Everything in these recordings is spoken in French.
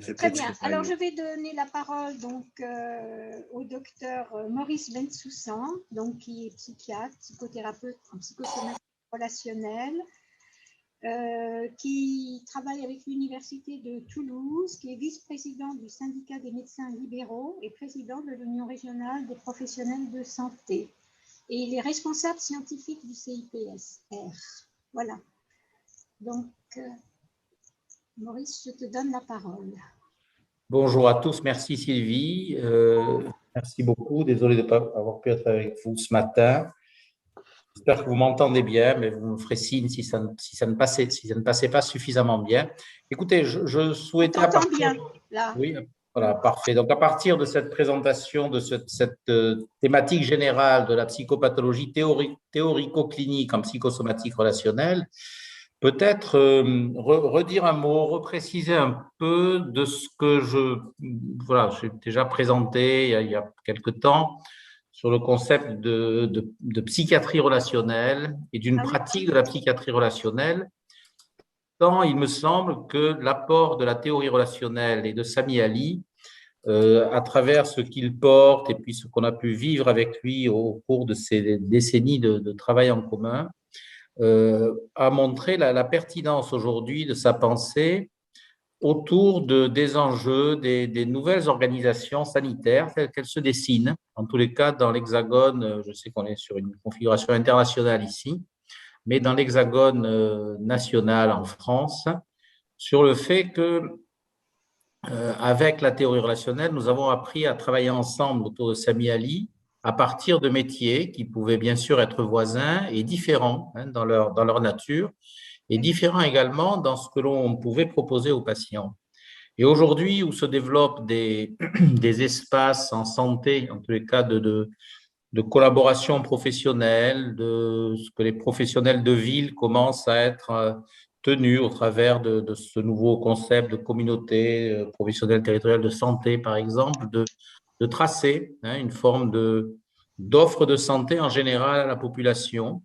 Très bien. Alors, je vais donner la parole donc au docteur Maurice Bensoussan, donc qui est psychiatre, psychothérapeute en psychosomatique relationnelle, qui travaille avec l'Université de Toulouse, qui est vice-président du syndicat des médecins libéraux et président de l'Union régionale des professionnels de santé. Et il est responsable scientifique du CIPSR. Voilà. Donc, Maurice, je te donne la parole. Bonjour à tous, merci Sylvie. Merci beaucoup. Désolé de ne pas avoir pu être avec vous ce matin. J'espère que vous m'entendez bien, mais vous me ferez signe si ça ne passait pas suffisamment bien. Écoutez, je souhaitais… On t'entend bien, là. Oui, voilà, parfait. Donc, à partir de cette présentation, de cette thématique générale de la psychopathologie théorico-clinique en psychosomatique relationnelle, peut-être redire un mot, repréciser un peu de ce que j'ai déjà présenté il y a quelque temps sur le concept de psychiatrie relationnelle et d'une pratique de la psychiatrie relationnelle. Tant il me semble que l'apport de la théorie relationnelle et de Sami Ali, à travers ce qu'il porte et puis ce qu'on a pu vivre avec lui au cours de ces décennies de travail en commun, a montré la pertinence aujourd'hui de sa pensée autour des enjeux, des nouvelles organisations sanitaires telles qu'elles se dessinent. En tous les cas, dans l'Hexagone, je sais qu'on est sur une configuration internationale ici, mais dans l'Hexagone national en France, sur le fait que, avec la théorie relationnelle, nous avons appris à travailler ensemble autour de Sami Ali à partir de métiers qui pouvaient bien sûr être voisins et différents dans leur nature, et différents également dans ce que l'on pouvait proposer aux patients. Et aujourd'hui, où se développent des espaces en santé, en tous les cas de collaboration professionnelle, de ce que les professionnels de ville commencent à être tenus au travers de ce nouveau concept de communauté professionnelle territoriale de santé, par exemple, de tracer une forme d'offre de santé en général à la population,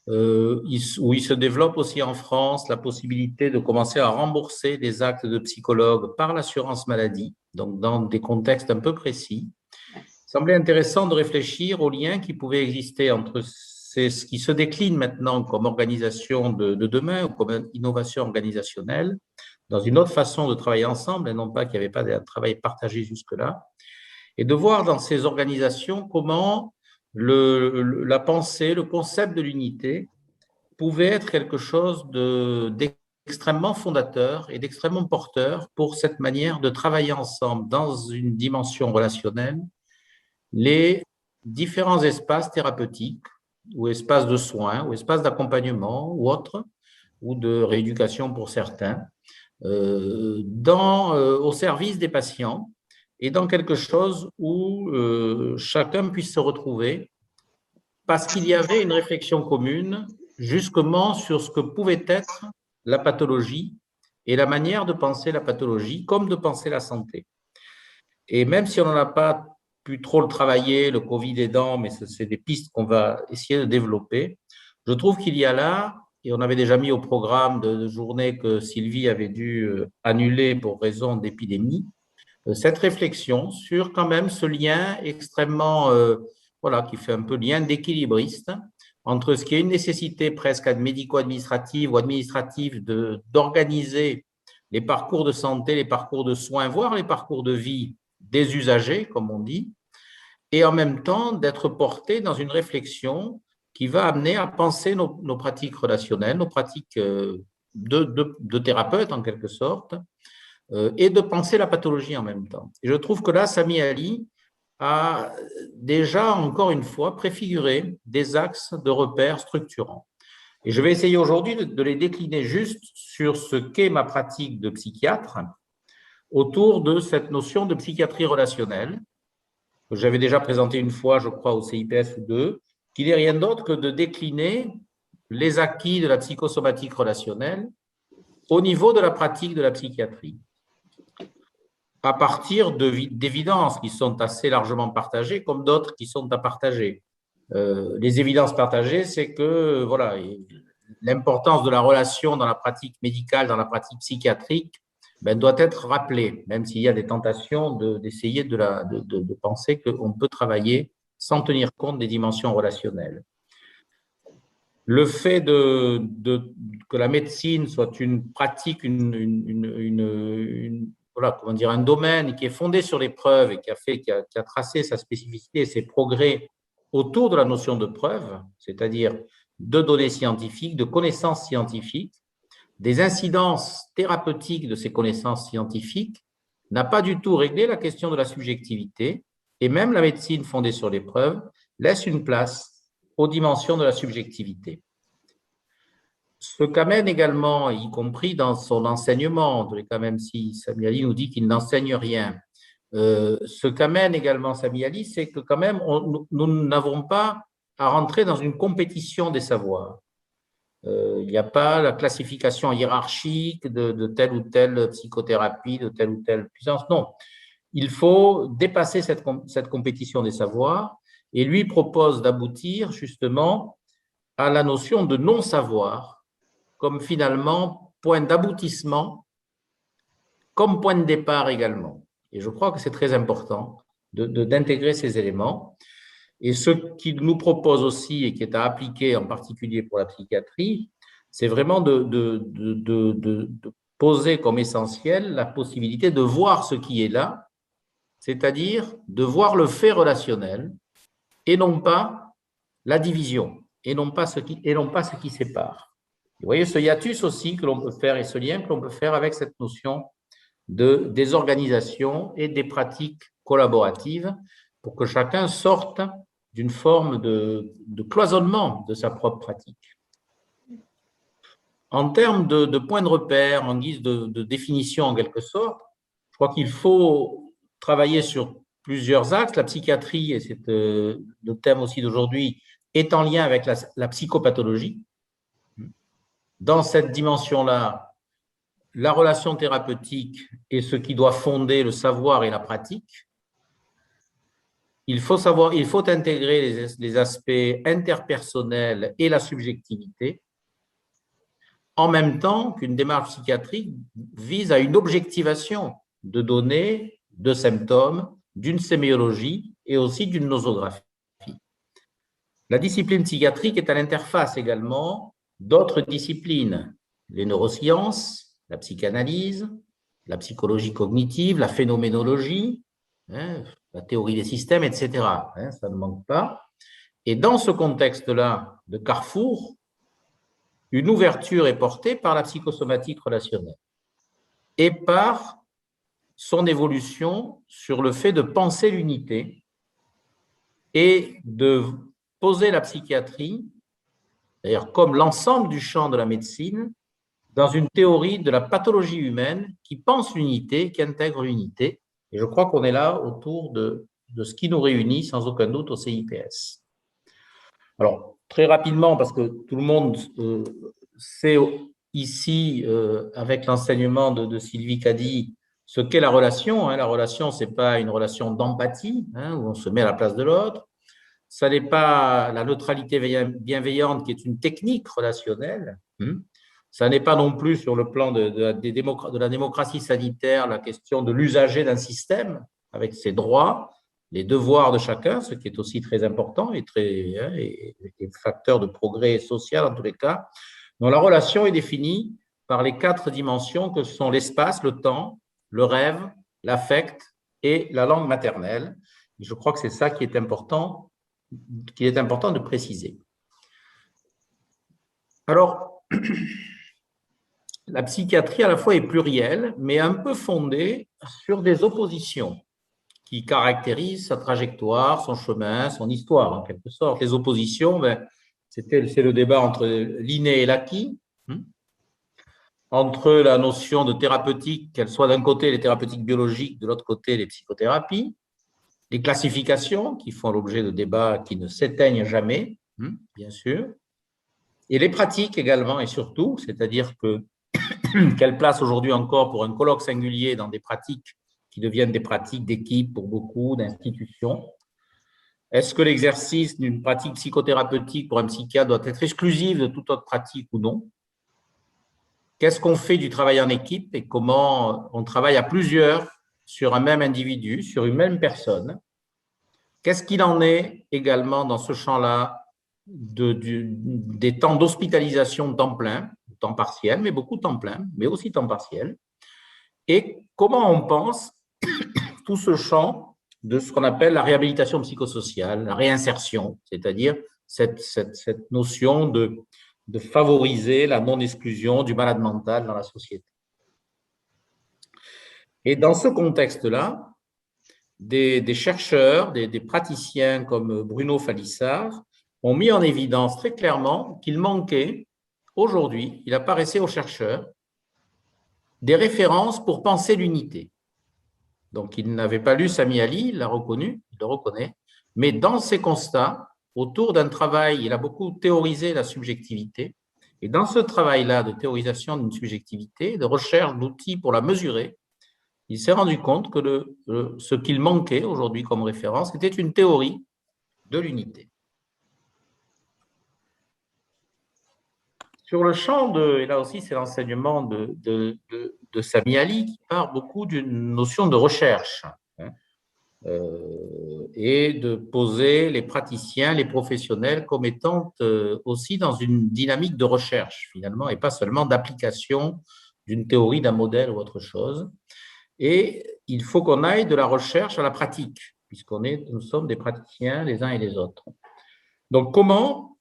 où il se développe aussi en France la possibilité de commencer à rembourser des actes de psychologue par l'assurance maladie, donc dans des contextes un peu précis. Il semblait intéressant de réfléchir aux liens qui pouvaient exister entre ce qui se décline maintenant comme organisation de demain ou comme innovation organisationnelle, dans une autre façon de travailler ensemble, et non pas qu'il n'y avait pas de travail partagé jusque-là, et de voir dans ces organisations comment la pensée, le concept de l'unité pouvait être quelque chose d'extrêmement fondateur et d'extrêmement porteur pour cette manière de travailler ensemble dans une dimension relationnelle les différents espaces thérapeutiques ou espaces de soins ou espaces d'accompagnement ou autres, ou de rééducation pour certains, au service des patients et dans quelque chose où chacun puisse se retrouver parce qu'il y avait une réflexion commune justement sur ce que pouvait être la pathologie et la manière de penser la pathologie comme de penser la santé. Et même si on n'en a pas pu trop le travailler, le Covid aidant, mais c'est des pistes qu'on va essayer de développer, je trouve qu'il y a là, et on avait déjà mis au programme de journée que Sylvie avait dû annuler pour raison d'épidémie, cette réflexion sur quand même ce lien extrêmement, qui fait un peu lien d'équilibriste entre ce qui est une nécessité presque médico-administrative ou administrative d'organiser les parcours de santé, les parcours de soins, voire les parcours de vie des usagers, comme on dit, et en même temps d'être porté dans une réflexion qui va amener à penser nos pratiques relationnelles, nos pratiques de thérapeute en quelque sorte, et de penser la pathologie en même temps. Et je trouve que là, Sami Ali a déjà, encore une fois, préfiguré des axes de repères structurants. Et je vais essayer aujourd'hui de les décliner juste sur ce qu'est ma pratique de psychiatre autour de cette notion de psychiatrie relationnelle, que j'avais déjà présentée une fois, je crois, au CIPS ou deux, qui n'est rien d'autre que de décliner les acquis de la psychosomatique relationnelle au niveau de la pratique de la psychiatrie, à partir d'évidences qui sont assez largement partagées, comme d'autres qui sont à partager. Les évidences partagées, c'est que l'importance de la relation dans la pratique médicale, dans la pratique psychiatrique, ben, doit être rappelée, même s'il y a des tentations d'essayer de penser qu'on peut travailler sans tenir compte des dimensions relationnelles. Le fait que la médecine soit une pratique, voilà, comment dire, un domaine qui est fondé sur les preuves et qui a tracé sa spécificité et ses progrès autour de la notion de preuve, c'est-à-dire de données scientifiques, de connaissances scientifiques, des incidences thérapeutiques de ces connaissances scientifiques, n'a pas du tout réglé la question de la subjectivité, et même la médecine fondée sur les preuves laisse une place aux dimensions de la subjectivité. Ce qu'amène également, y compris dans son enseignement, même si Sami Ali nous dit qu'il n'enseigne rien, ce qu'amène également Sami Ali, c'est que quand même, nous n'avons pas à rentrer dans une compétition des savoirs. Il n'y a pas la classification hiérarchique de telle ou telle psychothérapie, de telle ou telle puissance. Non, il faut dépasser cette compétition des savoirs et lui propose d'aboutir justement à la notion de non-savoir comme finalement point d'aboutissement, comme point de départ également. Et je crois que c'est très important d'intégrer ces éléments. Et ce qu'il nous propose aussi, et qui est à appliquer en particulier pour la psychiatrie, c'est vraiment de poser comme essentiel la possibilité de voir ce qui est là, c'est-à-dire de voir le fait relationnel et non pas la division, et non pas ce qui sépare. Vous voyez ce hiatus aussi que l'on peut faire et ce lien que l'on peut faire avec cette notion des organisations et des pratiques collaboratives pour que chacun sorte d'une forme de cloisonnement de sa propre pratique. En termes de points de repère, en guise de définition en quelque sorte, je crois qu'il faut travailler sur plusieurs axes. La psychiatrie, et c'est le thème aussi d'aujourd'hui, est en lien avec la psychopathologie. Dans cette dimension-là, la relation thérapeutique est ce qui doit fonder le savoir et la pratique. Il faut intégrer les aspects interpersonnels et la subjectivité, en même temps qu'une démarche psychiatrique vise à une objectivation de données, de symptômes, d'une sémiologie et aussi d'une nosographie. La discipline psychiatrique est à l'interface également d'autres disciplines, les neurosciences, la psychanalyse, la psychologie cognitive, la phénoménologie, la théorie des systèmes, etc. Ça ne manque pas. Et dans ce contexte-là de carrefour, une ouverture est portée par la psychosomatique relationnelle et par son évolution sur le fait de penser l'unité et de poser la psychiatrie, d'ailleurs comme l'ensemble du champ de la médecine, dans une théorie de la pathologie humaine qui pense l'unité, qui intègre l'unité. Et je crois qu'on est là autour de ce qui nous réunit sans aucun doute au CIPS. Alors, très rapidement, parce que tout le monde sait ici, avec l'enseignement de Sylvie Cady, ce qu'est la relation. La relation, ce n'est pas une relation d'empathie, où on se met à la place de l'autre. Ça n'est pas la neutralité bienveillante qui est une technique relationnelle. Ça n'est pas non plus sur le plan de la démocratie sanitaire la question de l'usager d'un système avec ses droits, les devoirs de chacun, ce qui est aussi très important et facteur de progrès social en tous les cas. Donc la relation est définie par les 4 dimensions que sont l'espace, le temps, le rêve, l'affect et la langue maternelle. Et je crois que c'est ça qui est important de préciser. Alors, la psychiatrie à la fois est plurielle, mais un peu fondée sur des oppositions qui caractérisent sa trajectoire, son chemin, son histoire, en quelque sorte. Les oppositions, c'est le débat entre l'inné et l'acquis, entre la notion de thérapeutique, qu'elle soit d'un côté les thérapeutiques biologiques, de l'autre côté les psychothérapies, les classifications qui font l'objet de débats qui ne s'éteignent jamais, bien sûr, et les pratiques également et surtout, c'est-à-dire que quelle place aujourd'hui encore pour un colloque singulier dans des pratiques qui deviennent des pratiques d'équipe pour beaucoup, d'institutions? Est-ce que l'exercice d'une pratique psychothérapeutique pour un psychiatre doit être exclusif de toute autre pratique ou non? qu'est-ce qu'on fait du travail en équipe et comment on travaille à plusieurs sur un même individu, sur une même personne. Qu'est-ce qu'il en est également dans ce champ-là des temps d'hospitalisation temps plein, temps partiel, mais beaucoup temps plein, mais aussi temps partiel. Et comment on pense tout ce champ de ce qu'on appelle la réhabilitation psychosociale, la réinsertion, c'est-à-dire cette notion de favoriser la non-exclusion du malade mental dans la société. Et dans ce contexte-là, des chercheurs, des praticiens comme Bruno Falissard ont mis en évidence très clairement qu'il manquait, aujourd'hui, il apparaissait aux chercheurs, des références pour penser l'unité. Donc, il n'avait pas lu Sami Ali, il l'a reconnu, il le reconnaît, mais dans ses constats, autour d'un travail, il a beaucoup théorisé la subjectivité, et dans ce travail-là de théorisation d'une subjectivité, de recherche d'outils pour la mesurer, il s'est rendu compte que ce qu'il manquait aujourd'hui comme référence était une théorie de l'unité. Sur le champ et là aussi c'est l'enseignement de Sami Ali qui part beaucoup d'une notion de recherche et de poser les praticiens, les professionnels comme étant aussi dans une dynamique de recherche finalement et pas seulement d'application d'une théorie, d'un modèle ou autre chose. Et il faut qu'on aille de la recherche à la pratique, nous sommes des praticiens les uns et les autres. Donc, comment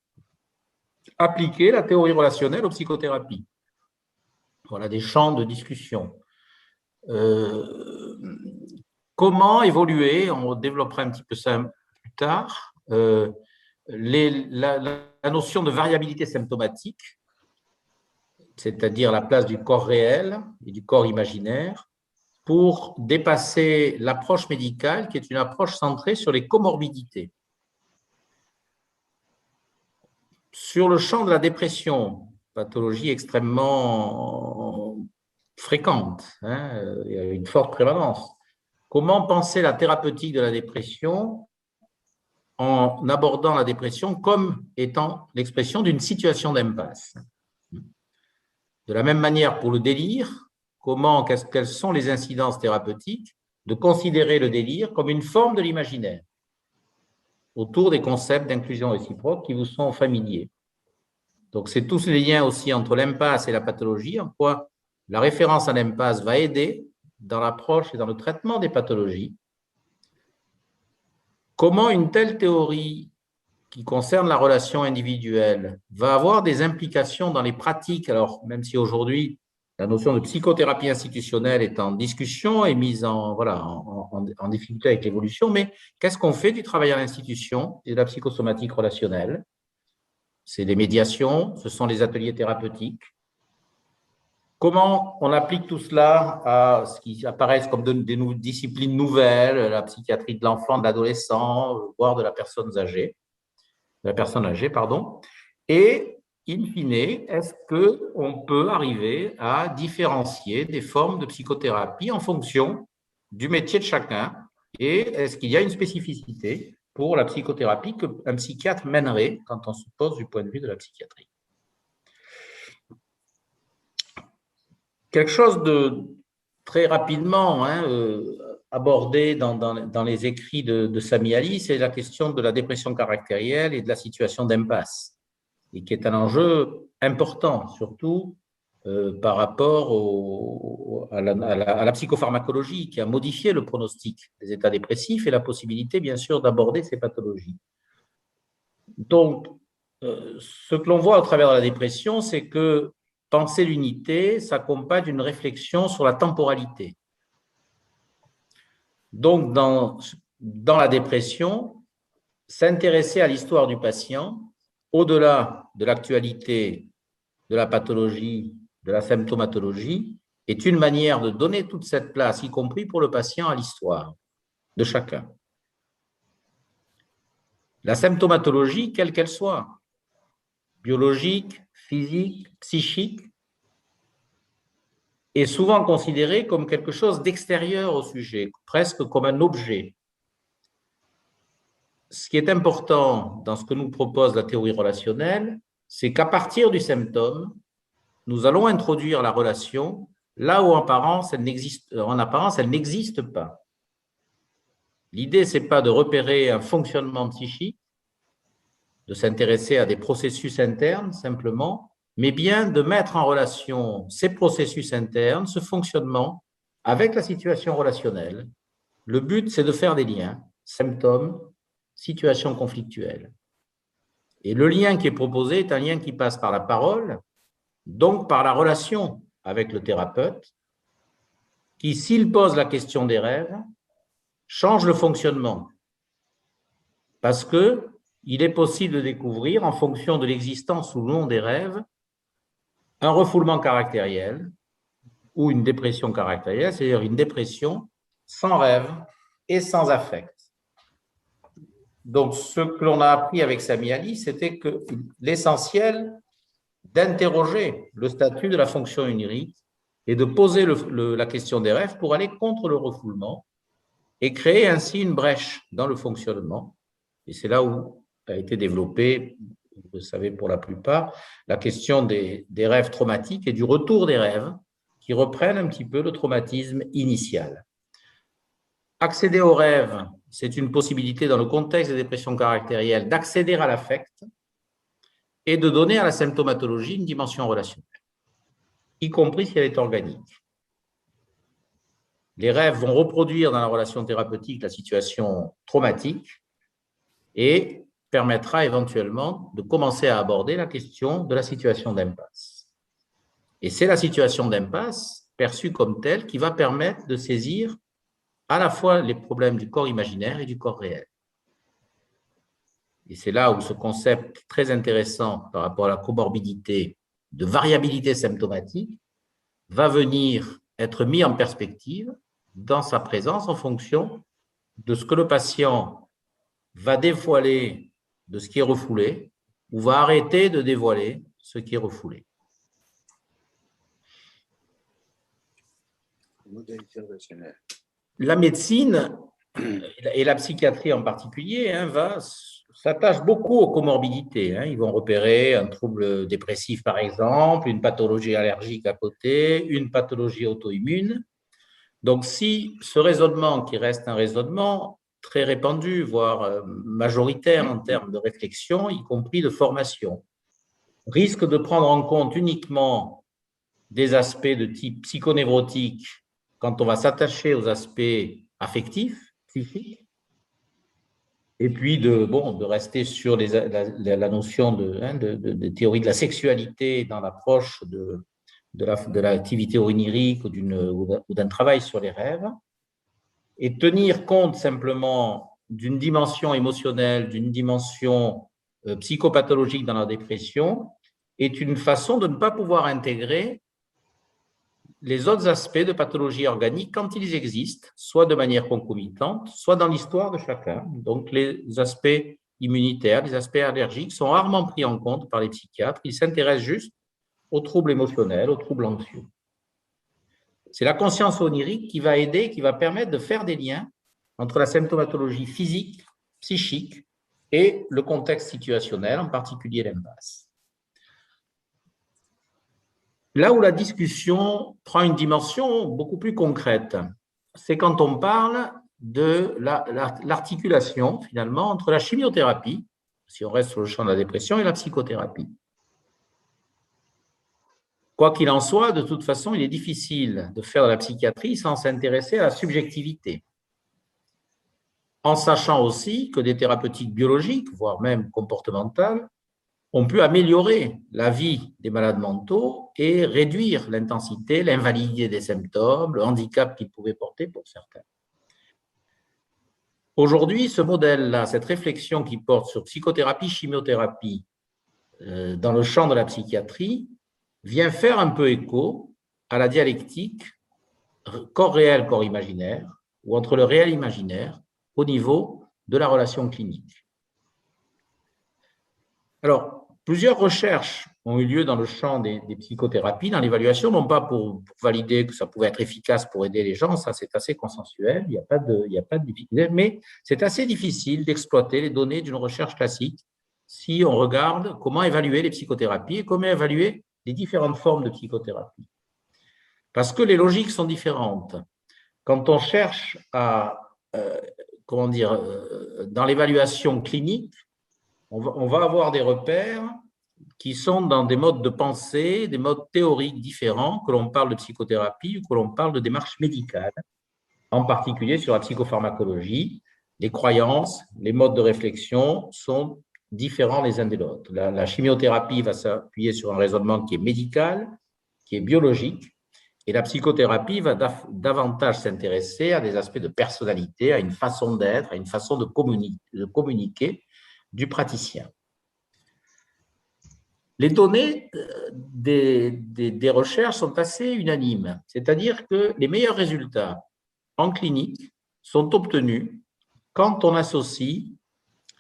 appliquer la théorie relationnelle aux psychothérapies? Voilà des champs de discussion. Comment évoluer, on développera un petit peu ça plus tard, la notion de variabilité symptomatique, c'est-à-dire la place du corps réel et du corps imaginaire, pour dépasser l'approche médicale qui est une approche centrée sur les comorbidités. Sur le champ de la dépression, pathologie extrêmement fréquente, il y a une forte prévalence. Comment penser la thérapeutique de la dépression en abordant la dépression comme étant l'expression d'une situation d'impasse? De la même manière pour le délire, quelles sont les incidences thérapeutiques de considérer le délire comme une forme de l'imaginaire autour des concepts d'inclusion réciproque qui vous sont familiers. Donc, c'est tous les liens aussi entre l'impasse et la pathologie, en quoi la référence à l'impasse va aider dans l'approche et dans le traitement des pathologies. Comment une telle théorie qui concerne la relation individuelle va avoir des implications dans les pratiques, alors même si aujourd'hui la notion de psychothérapie institutionnelle est en discussion et mise en difficulté avec l'évolution, mais qu'est-ce qu'on fait du travail à l'institution et de la psychosomatique relationnelle? C'est des médiations, ce sont les ateliers thérapeutiques. Comment on applique tout cela à ce qui apparaissent comme des disciplines nouvelles, la psychiatrie de l'enfant, de l'adolescent, voire de la personne âgée, et in fine, est-ce qu'on peut arriver à différencier des formes de psychothérapie en fonction du métier de chacun? Et est-ce qu'il y a une spécificité pour la psychothérapie qu'un psychiatre mènerait quand on se pose du point de vue de la psychiatrie? Quelque chose de très rapidement abordé dans les écrits de Sami Ali, c'est la question de la dépression caractérielle et de la situation d'impasse, et qui est un enjeu important, surtout par rapport à la psychopharmacologie, qui a modifié le pronostic des états dépressifs et la possibilité, bien sûr, d'aborder ces pathologies. Donc, ce que l'on voit au travers de la dépression, c'est que penser l'unité s'accompagne d'une réflexion sur la temporalité. Donc, dans la dépression, s'intéresser à l'histoire du patient, au-delà de l'actualité, de la pathologie, de la symptomatologie, est une manière de donner toute cette place, y compris pour le patient, à l'histoire de chacun. La symptomatologie, quelle qu'elle soit, biologique, physique, psychique, est souvent considérée comme quelque chose d'extérieur au sujet, presque comme un objet. Ce qui est important dans ce que nous propose la théorie relationnelle, c'est qu'à partir du symptôme, nous allons introduire la relation là où en apparence, elle n'existe pas. L'idée, ce n'est pas de repérer un fonctionnement psychique, de s'intéresser à des processus internes simplement, mais bien de mettre en relation ces processus internes, ce fonctionnement, avec la situation relationnelle. Le but, c'est de faire des liens, symptômes, situation conflictuelle. Et le lien qui est proposé est un lien qui passe par la parole, donc par la relation avec le thérapeute, qui, s'il pose la question des rêves, change le fonctionnement. Parce qu'il est possible de découvrir, en fonction de l'existence ou non des rêves, un refoulement caractériel ou une dépression caractérielle, c'est-à-dire une dépression sans rêve et sans affect. Donc, ce que l'on a appris avec Sami Ali, c'était que l'essentiel d'interroger le statut de la fonction onirique et de poser la question des rêves pour aller contre le refoulement et créer ainsi une brèche dans le fonctionnement. Et c'est là où a été développée, vous le savez pour la plupart, la question des rêves traumatiques et du retour des rêves qui reprennent un petit peu le traumatisme initial. Accéder aux rêves, c'est une possibilité dans le contexte des dépressions caractérielles d'accéder à l'affect et de donner à la symptomatologie une dimension relationnelle, y compris si elle est organique. Les rêves vont reproduire dans la relation thérapeutique la situation traumatique et permettra éventuellement de commencer à aborder la question de la situation d'impasse. Et c'est la situation d'impasse, perçue comme telle, qui va permettre de saisir à la fois les problèmes du corps imaginaire et du corps réel. Et c'est là où ce concept très intéressant par rapport à la comorbidité de variabilité symptomatique va venir être mis en perspective dans sa présence en fonction de ce que le patient va dévoiler de ce qui est refoulé ou va arrêter de dévoiler ce qui est refoulé. La médecine et la psychiatrie en particulier s'attachent beaucoup aux comorbidités. Ils vont repérer un trouble dépressif par exemple, une pathologie allergique à côté, une pathologie auto-immune. Donc si ce raisonnement, qui reste un raisonnement très répandu, voire majoritaire en termes de réflexion, y compris de formation, risque de prendre en compte uniquement des aspects de type psychonévrotique quand on va s'attacher aux aspects affectifs, psychiques, et puis de rester sur la notion de théorie de la sexualité dans l'approche de l'activité onirique ou d'un travail sur les rêves, et tenir compte simplement d'une dimension émotionnelle, d'une dimension psychopathologique dans la dépression, est une façon de ne pas pouvoir intégrer les autres aspects de pathologie organique quand ils existent, soit de manière concomitante, soit dans l'histoire de chacun. Donc, les aspects immunitaires, les aspects allergiques sont rarement pris en compte par les psychiatres. Ils s'intéressent juste aux troubles émotionnels, aux troubles anxieux. C'est la conscience onirique qui va aider, qui va permettre de faire des liens entre la symptomatologie physique, psychique et le contexte situationnel, en particulier l'impasse. Là où la discussion prend une dimension beaucoup plus concrète, c'est quand on parle de l'articulation, finalement, entre la chimiothérapie, si on reste sur le champ de la dépression, et la psychothérapie. Quoi qu'il en soit, de toute façon, il est difficile de faire de la psychiatrie sans s'intéresser à la subjectivité, en sachant aussi que des thérapeutiques biologiques, voire même comportementales, ont pu améliorer la vie des malades mentaux et réduire l'intensité, l'invalidité des symptômes, le handicap qu'ils pouvaient porter pour certains. Aujourd'hui, ce modèle-là, cette réflexion qui porte sur psychothérapie, chimiothérapie, dans le champ de la psychiatrie, vient faire un peu écho à la dialectique corps réel, corps imaginaire, ou entre le réel et l'imaginaire, au niveau de la relation clinique. Alors, plusieurs recherches ont eu lieu dans le champ des psychothérapies, dans l'évaluation, non pas pour valider que ça pouvait être efficace pour aider les gens, ça c'est assez consensuel, il n'y a pas de difficulté, mais c'est assez difficile d'exploiter les données d'une recherche classique si on regarde comment évaluer les psychothérapies et comment évaluer les différentes formes de psychothérapie. Parce que les logiques sont différentes. Quand on cherche à, dans l'évaluation clinique, on va avoir des repères qui sont dans des modes de pensée, des modes théoriques différents, que l'on parle de psychothérapie ou que l'on parle de démarche médicale, en particulier sur la psychopharmacologie. Les croyances, les modes de réflexion sont différents les uns des autres. La chimiothérapie va s'appuyer sur un raisonnement qui est médical, qui est biologique, et la psychothérapie va davantage s'intéresser à des aspects de personnalité, à une façon d'être, à une façon de communiquer du praticien. Les données des recherches sont assez unanimes, c'est-à-dire que les meilleurs résultats en clinique sont obtenus quand on associe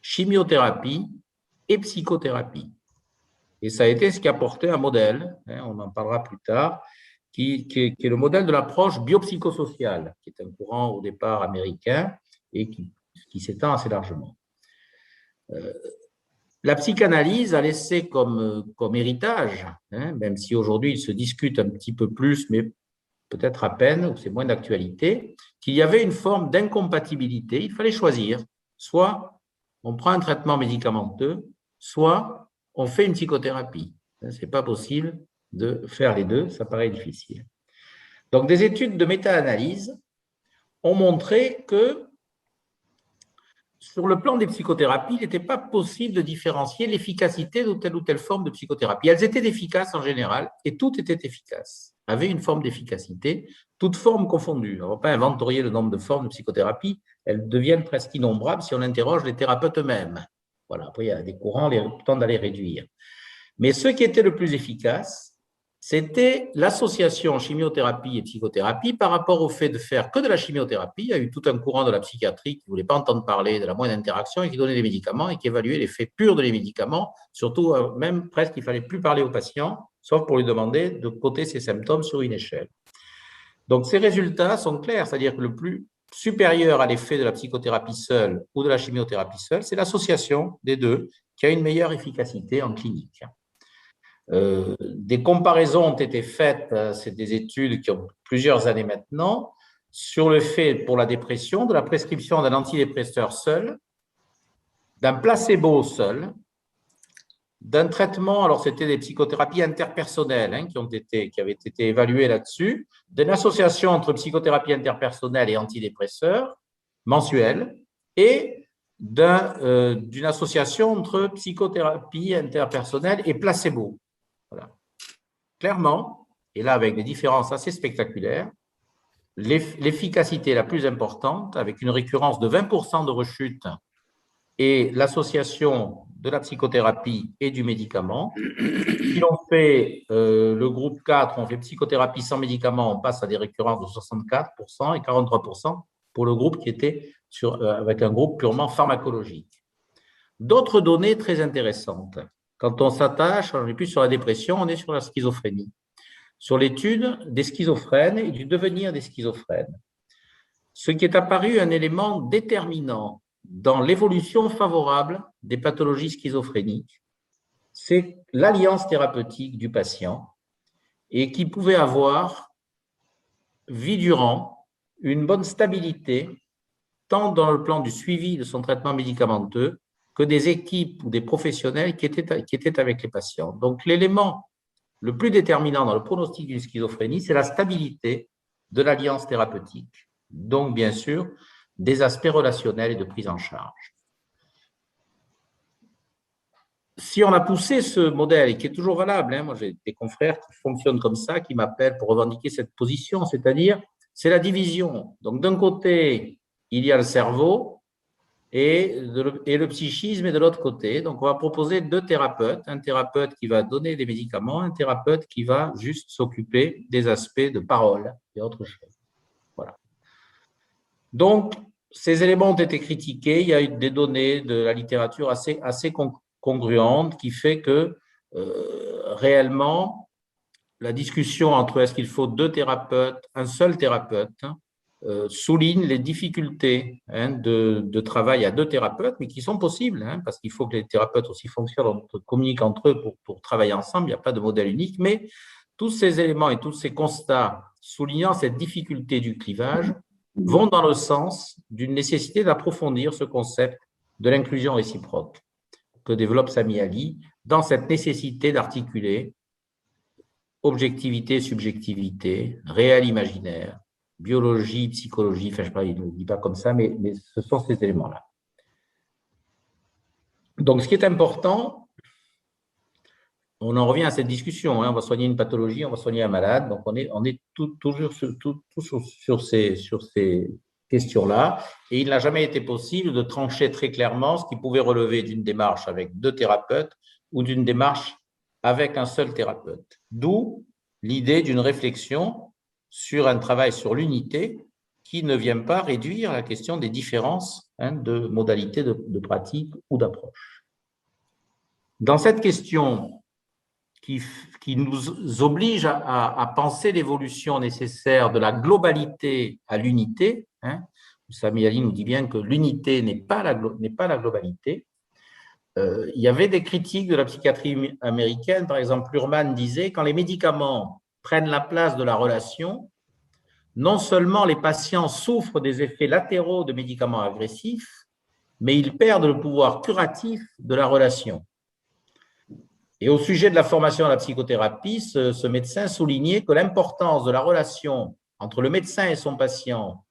chimiothérapie et psychothérapie. Et ça a été ce qui a porté un modèle, on en parlera plus tard, qui est le modèle de l'approche biopsychosociale, qui est un courant au départ américain et qui s'étend assez largement. La psychanalyse a laissé comme héritage, même si aujourd'hui il se discute un petit peu plus, mais peut-être à peine, ou c'est moins d'actualité, qu'il y avait une forme d'incompatibilité. Il fallait choisir. Soit on prend un traitement médicamenteux, soit on fait une psychothérapie. Ce n'est pas possible de faire les deux, ça paraît difficile. Donc, des études de méta-analyse ont montré que sur le plan des psychothérapies, il n'était pas possible de différencier l'efficacité de telle ou telle forme de psychothérapie. Elles étaient efficaces en général et toutes étaient efficaces, avaient une forme d'efficacité, toutes formes confondues. On ne va pas inventorier le nombre de formes de psychothérapie, elles deviennent presque innombrables si on interroge les thérapeutes eux-mêmes. Voilà. Après, il y a des courants qui tendent à les réduire. Mais ce qui était le plus efficace, c'était l'association chimiothérapie et psychothérapie par rapport au fait de faire que de la chimiothérapie. Il y a eu tout un courant de la psychiatrie qui ne voulait pas entendre parler de la moindre interaction et qui donnait des médicaments et qui évaluait l'effet pur de les médicaments. Surtout, même presque, il ne fallait plus parler au patient, sauf pour lui demander de coter ses symptômes sur une échelle. Donc, ces résultats sont clairs, c'est-à-dire que le plus supérieur à l'effet de la psychothérapie seule ou de la chimiothérapie seule, c'est l'association des deux qui a une meilleure efficacité en clinique. Des comparaisons ont été faites, c'est des études qui ont plusieurs années maintenant, sur le fait pour la dépression de la prescription d'un antidépresseur seul, d'un placebo seul, d'un traitement, alors c'était des psychothérapies interpersonnelles qui avaient été évaluées là-dessus, d'une association entre psychothérapie interpersonnelle et antidépresseurs mensuels et d'une association entre psychothérapie interpersonnelle et placebo. Voilà. Clairement, et là avec des différences assez spectaculaires, l'efficacité la plus importante, avec une récurrence de 20% de rechute et l'association de la psychothérapie et du médicament. Si l'on fait le groupe 4, on fait psychothérapie sans médicament, on passe à des récurrences de 64% et 43% pour le groupe qui était avec un groupe purement pharmacologique. D'autres données très intéressantes. Quand on s'attache, on n'est plus sur la dépression, on est sur la schizophrénie. Sur l'étude des schizophrènes et du devenir des schizophrènes. Ce qui est apparu un élément déterminant dans l'évolution favorable des pathologies schizophréniques, c'est l'alliance thérapeutique du patient et qui pouvait avoir, vie durant, une bonne stabilité, tant dans le plan du suivi de son traitement médicamenteux que des équipes ou des professionnels qui étaient avec les patients. Donc, l'élément le plus déterminant dans le pronostic d'une schizophrénie, c'est la stabilité de l'alliance thérapeutique. Donc, bien sûr, des aspects relationnels et de prise en charge. Si on a poussé ce modèle, et qui est toujours valable, moi j'ai des confrères qui fonctionnent comme ça, qui m'appellent pour revendiquer cette position, c'est-à-dire, c'est la division. Donc, d'un côté, il y a le cerveau, et le psychisme est de l'autre côté. Donc, on va proposer deux thérapeutes, un thérapeute qui va donner des médicaments, un thérapeute qui va juste s'occuper des aspects de parole et autre chose. Voilà. Donc, ces éléments ont été critiqués. Il y a eu des données de la littérature assez congruentes qui fait que réellement, la discussion entre est-ce qu'il faut deux thérapeutes, un seul thérapeute, souligne les difficultés de travail à deux thérapeutes, mais qui sont possibles, parce qu'il faut que les thérapeutes aussi fonctionnent, communiquent entre eux pour travailler ensemble. Il n'y a pas de modèle unique, mais tous ces éléments et tous ces constats soulignant cette difficulté du clivage vont dans le sens d'une nécessité d'approfondir ce concept de l'inclusion réciproque que développe Sami Ali dans cette nécessité d'articuler objectivité, subjectivité, réel, imaginaire, biologie, psychologie, enfin, je sais pas, il ne le dit pas comme ça, mais ce sont ces éléments-là. Donc, ce qui est important, on en revient à cette discussion, on va soigner une pathologie, on va soigner un malade, donc on est toujours sur ces questions-là, et il n'a jamais été possible de trancher très clairement ce qui pouvait relever d'une démarche avec deux thérapeutes ou d'une démarche avec un seul thérapeute. D'où l'idée d'une réflexion sur un travail sur l'unité qui ne vient pas réduire la question des différences de modalités de pratique ou d'approche. Dans cette question qui nous oblige à penser l'évolution nécessaire de la globalité à l'unité, Sami Ali nous dit bien que l'unité n'est pas la globalité. Il y avait des critiques de la psychiatrie américaine, par exemple, Luhrmann disait quand les médicaments prennent la place de la relation, non seulement les patients souffrent des effets latéraux de médicaments agressifs, mais ils perdent le pouvoir curatif de la relation. Et au sujet de la formation à la psychothérapie, ce médecin soulignait que l'importance de la relation entre le médecin et son patient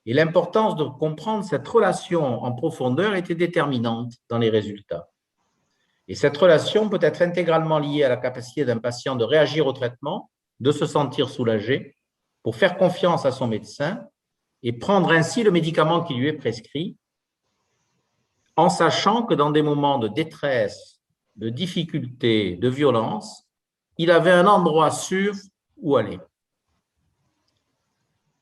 et l'importance de comprendre cette relation en profondeur était déterminante dans les résultats. Et cette relation peut être intégralement liée à la capacité d'un patient de réagir au traitement, de se sentir soulagé, pour faire confiance à son médecin et prendre ainsi le médicament qui lui est prescrit, en sachant que dans des moments de détresse, de difficulté, de violence, il avait un endroit sûr où aller.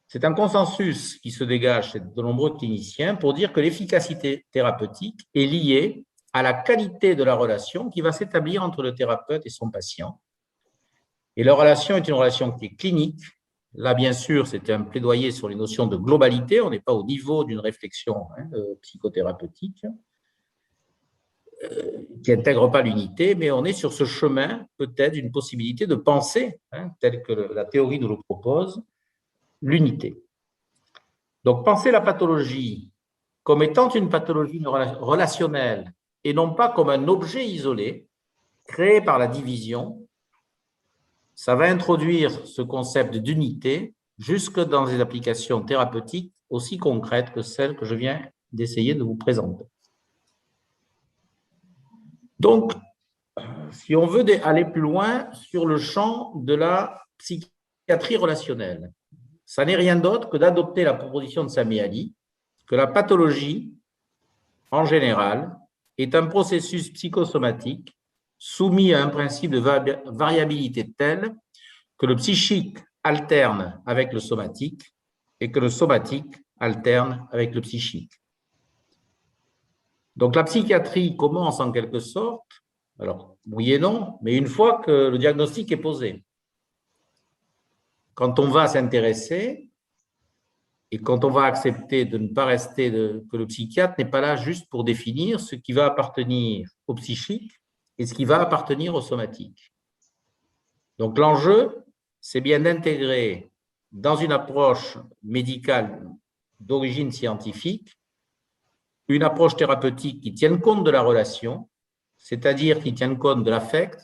C'est un consensus qui se dégage chez de nombreux cliniciens pour dire que l'efficacité thérapeutique est liée à la qualité de la relation qui va s'établir entre le thérapeute et son patient. Et la relation est une relation qui est clinique. Là, bien sûr, c'était un plaidoyer sur les notions de globalité. On n'est pas au niveau d'une réflexion psychothérapeutique qui n'intègre pas l'unité, mais on est sur ce chemin peut-être d'une possibilité de penser, telle que la théorie nous le propose, l'unité. Donc, penser la pathologie comme étant une pathologie relationnelle et non pas comme un objet isolé, créé par la division, ça va introduire ce concept d'unité jusque dans des applications thérapeutiques aussi concrètes que celles que je viens d'essayer de vous présenter. Donc, si on veut aller plus loin sur le champ de la psychiatrie relationnelle, ça n'est rien d'autre que d'adopter la proposition de Sami Ali, que la pathologie, en général, est un processus psychosomatique soumis à un principe de variabilité tel que le psychique alterne avec le somatique et que le somatique alterne avec le psychique. Donc la psychiatrie commence en quelque sorte, alors oui et non, mais une fois que le diagnostic est posé. Quand on va s'intéresser et quand on va accepter de ne pas rester, que le psychiatre n'est pas là juste pour définir ce qui va appartenir au psychique et ce qui va appartenir au somatique. Donc l'enjeu, c'est bien d'intégrer dans une approche médicale d'origine scientifique une approche thérapeutique qui tienne compte de la relation, c'est-à-dire qui tienne compte de l'affect,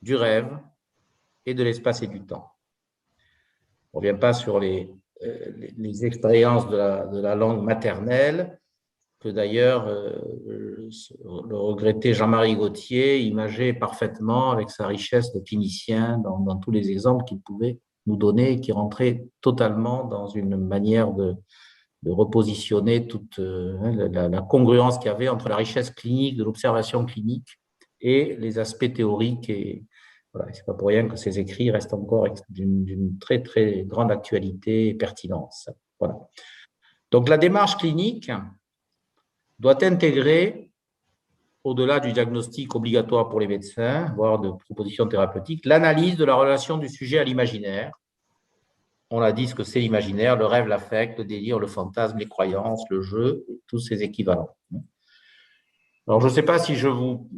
du rêve et de l'espace et du temps. On ne revient pas sur les expériences de la langue maternelle, que d'ailleurs le regretté Jean-Marie Gaultier imageait parfaitement avec sa richesse de clinicien dans tous les exemples qu'il pouvait nous donner et qui rentraient totalement dans une manière de repositionner toute la congruence qu'il y avait entre la richesse clinique, de l'observation clinique et les aspects théoriques. Et voilà, ce n'est pas pour rien que ces écrits restent encore d'une très, très grande actualité et pertinence. Voilà. Donc, la démarche clinique doit intégrer, au-delà du diagnostic obligatoire pour les médecins, voire de propositions thérapeutiques, l'analyse de la relation du sujet à l'imaginaire, on a dit ce que c'est l'imaginaire, le rêve, l'affect, le délire, le fantasme, les croyances, le jeu, tous ces équivalents. Alors, je ne sais pas si je vous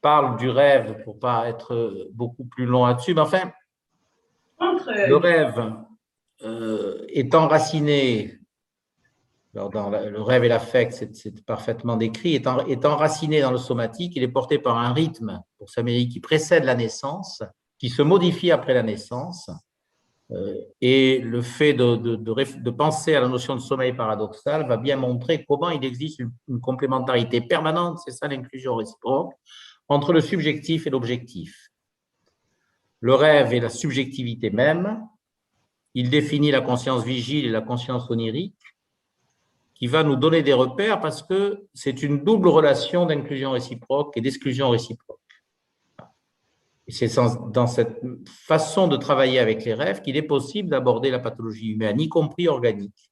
parle du rêve pour ne pas être beaucoup plus long là-dessus, mais enfin, le rêve est enraciné, alors dans le rêve et l'affect, c'est parfaitement décrit, est enraciné dans le somatique, il est porté par un rythme, pour Saméry, qui précède la naissance, qui se modifie après la naissance. Et le fait de penser à la notion de sommeil paradoxal va bien montrer comment il existe une complémentarité permanente, c'est ça l'inclusion réciproque, entre le subjectif et l'objectif. Le rêve est la subjectivité même, il définit la conscience vigile et la conscience onirique, qui va nous donner des repères parce que c'est une double relation d'inclusion réciproque et d'exclusion réciproque. Et c'est dans cette façon de travailler avec les rêves qu'il est possible d'aborder la pathologie humaine, y compris organique,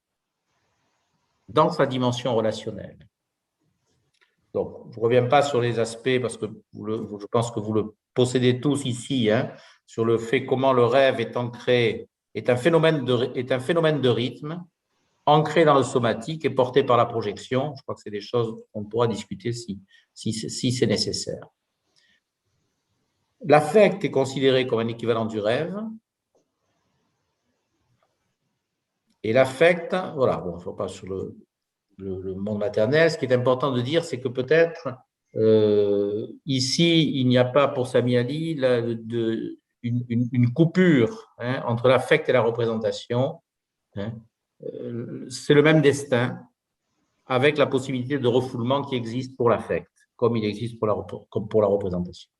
dans sa dimension relationnelle. Donc, je ne reviens pas sur les aspects, parce que je pense que vous le possédez tous ici, hein, sur le fait comment le rêve est ancré, est un phénomène de rythme, ancré dans le somatique et porté par la projection. Je crois que c'est des choses qu'on pourra discuter si c'est nécessaire. L'affect est considéré comme un équivalent du rêve. Et l'affect, voilà, bon, il ne faut pas sur le monde maternel. Ce qui est important de dire, c'est que peut-être ici, il n'y a pas pour Sami Ali une coupure, hein, entre l'affect et la représentation. Hein. C'est le même destin, avec la possibilité de refoulement qui existe pour l'affect, comme il existe comme pour la représentation.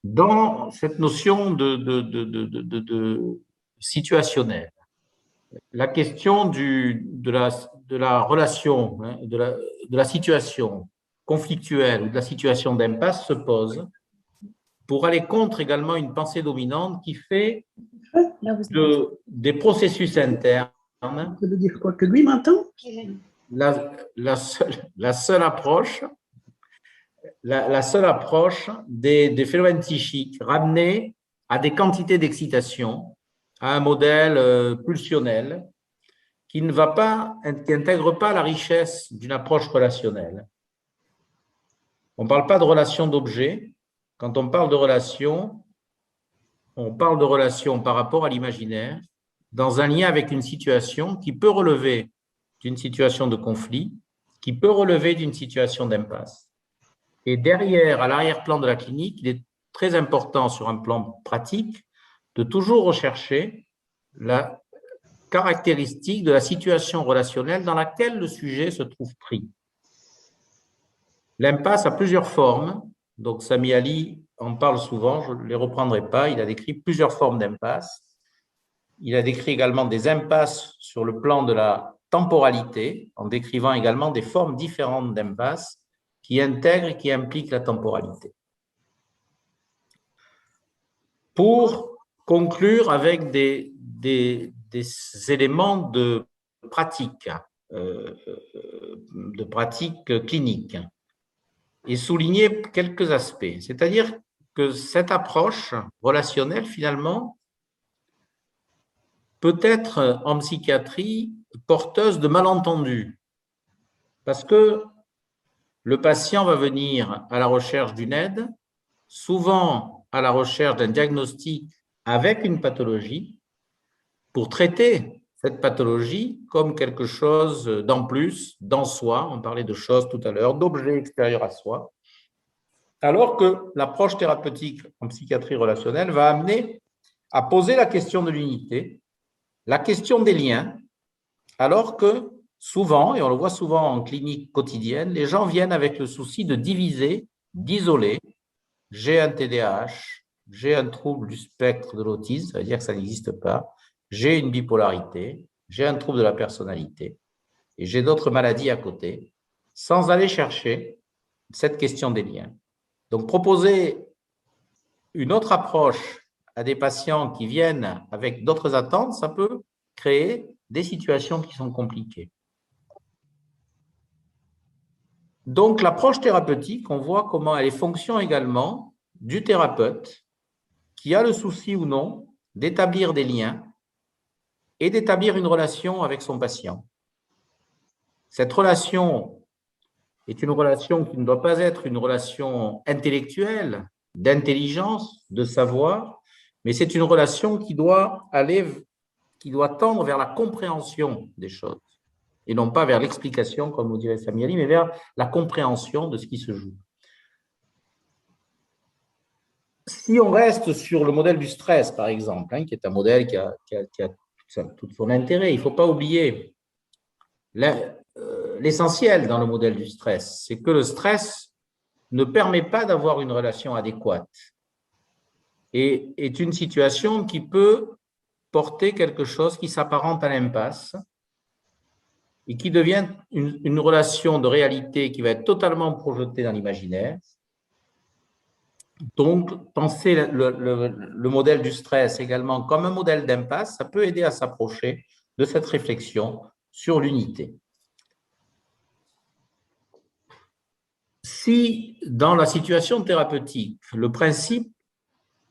Dans cette notion de situationnel, la question de la relation, hein, de la situation conflictuelle ou de la situation d'impasse se pose pour aller contre également une pensée dominante qui fait des processus internes. Ça veut dire quoi? Que lui m'entend? La seule approche des phénomènes psychiques ramenés à des quantités d'excitation, à un modèle pulsionnel qui n'intègre pas la richesse d'une approche relationnelle. On ne parle pas de relation d'objet. Quand on parle de relation, on parle de relation par rapport à l'imaginaire, dans un lien avec une situation qui peut relever d'une situation de conflit, qui peut relever d'une situation d'impasse. Et derrière, à l'arrière-plan de la clinique, il est très important sur un plan pratique de toujours rechercher la caractéristique de la situation relationnelle dans laquelle le sujet se trouve pris. L'impasse a plusieurs formes, donc Sami Ali en parle souvent, je ne les reprendrai pas, il a décrit plusieurs formes d'impasse. Il a décrit également des impasses sur le plan de la temporalité, en décrivant également des formes différentes d'impasse qui intègrent et qui impliquent la temporalité. Pour conclure avec des éléments de pratique clinique et souligner quelques aspects. C'est-à-dire que cette approche relationnelle, finalement, peut être en psychiatrie porteuse de malentendus. Parce que le patient va venir à la recherche d'une aide, souvent à la recherche d'un diagnostic avec une pathologie, pour traiter cette pathologie comme quelque chose d'en plus, dans soi, on parlait de choses tout à l'heure, d'objets extérieurs à soi, alors que l'approche thérapeutique en psychiatrie relationnelle va amener à poser la question de l'unité, la question des liens, alors que souvent, et on le voit souvent en clinique quotidienne, les gens viennent avec le souci de diviser, d'isoler. J'ai un TDAH, j'ai un trouble du spectre de l'autisme, ça veut dire que ça n'existe pas, j'ai une bipolarité, j'ai un trouble de la personnalité, et j'ai d'autres maladies à côté, sans aller chercher cette question des liens. Donc, proposer une autre approche à des patients qui viennent avec d'autres attentes, ça peut créer des situations qui sont compliquées. Donc, l'approche thérapeutique, on voit comment elle est fonction également du thérapeute qui a le souci ou non d'établir des liens et d'établir une relation avec son patient. Cette relation est une relation qui ne doit pas être une relation intellectuelle, d'intelligence, de savoir, mais c'est une relation qui doit tendre vers la compréhension des choses, et non pas vers l'explication, comme nous dirait Sami Ali, mais vers la compréhension de ce qui se joue. Si on reste sur le modèle du stress, par exemple, qui est un modèle qui a tout son intérêt, il ne faut pas oublier l'essentiel dans le modèle du stress, c'est que le stress ne permet pas d'avoir une relation adéquate et est une situation qui peut porter quelque chose qui s'apparente à l'impasse et qui devient une relation de réalité qui va être totalement projetée dans l'imaginaire. Donc, penser le modèle du stress également comme un modèle d'impasse, ça peut aider à s'approcher de cette réflexion sur l'unité. Si, dans la situation thérapeutique, le principe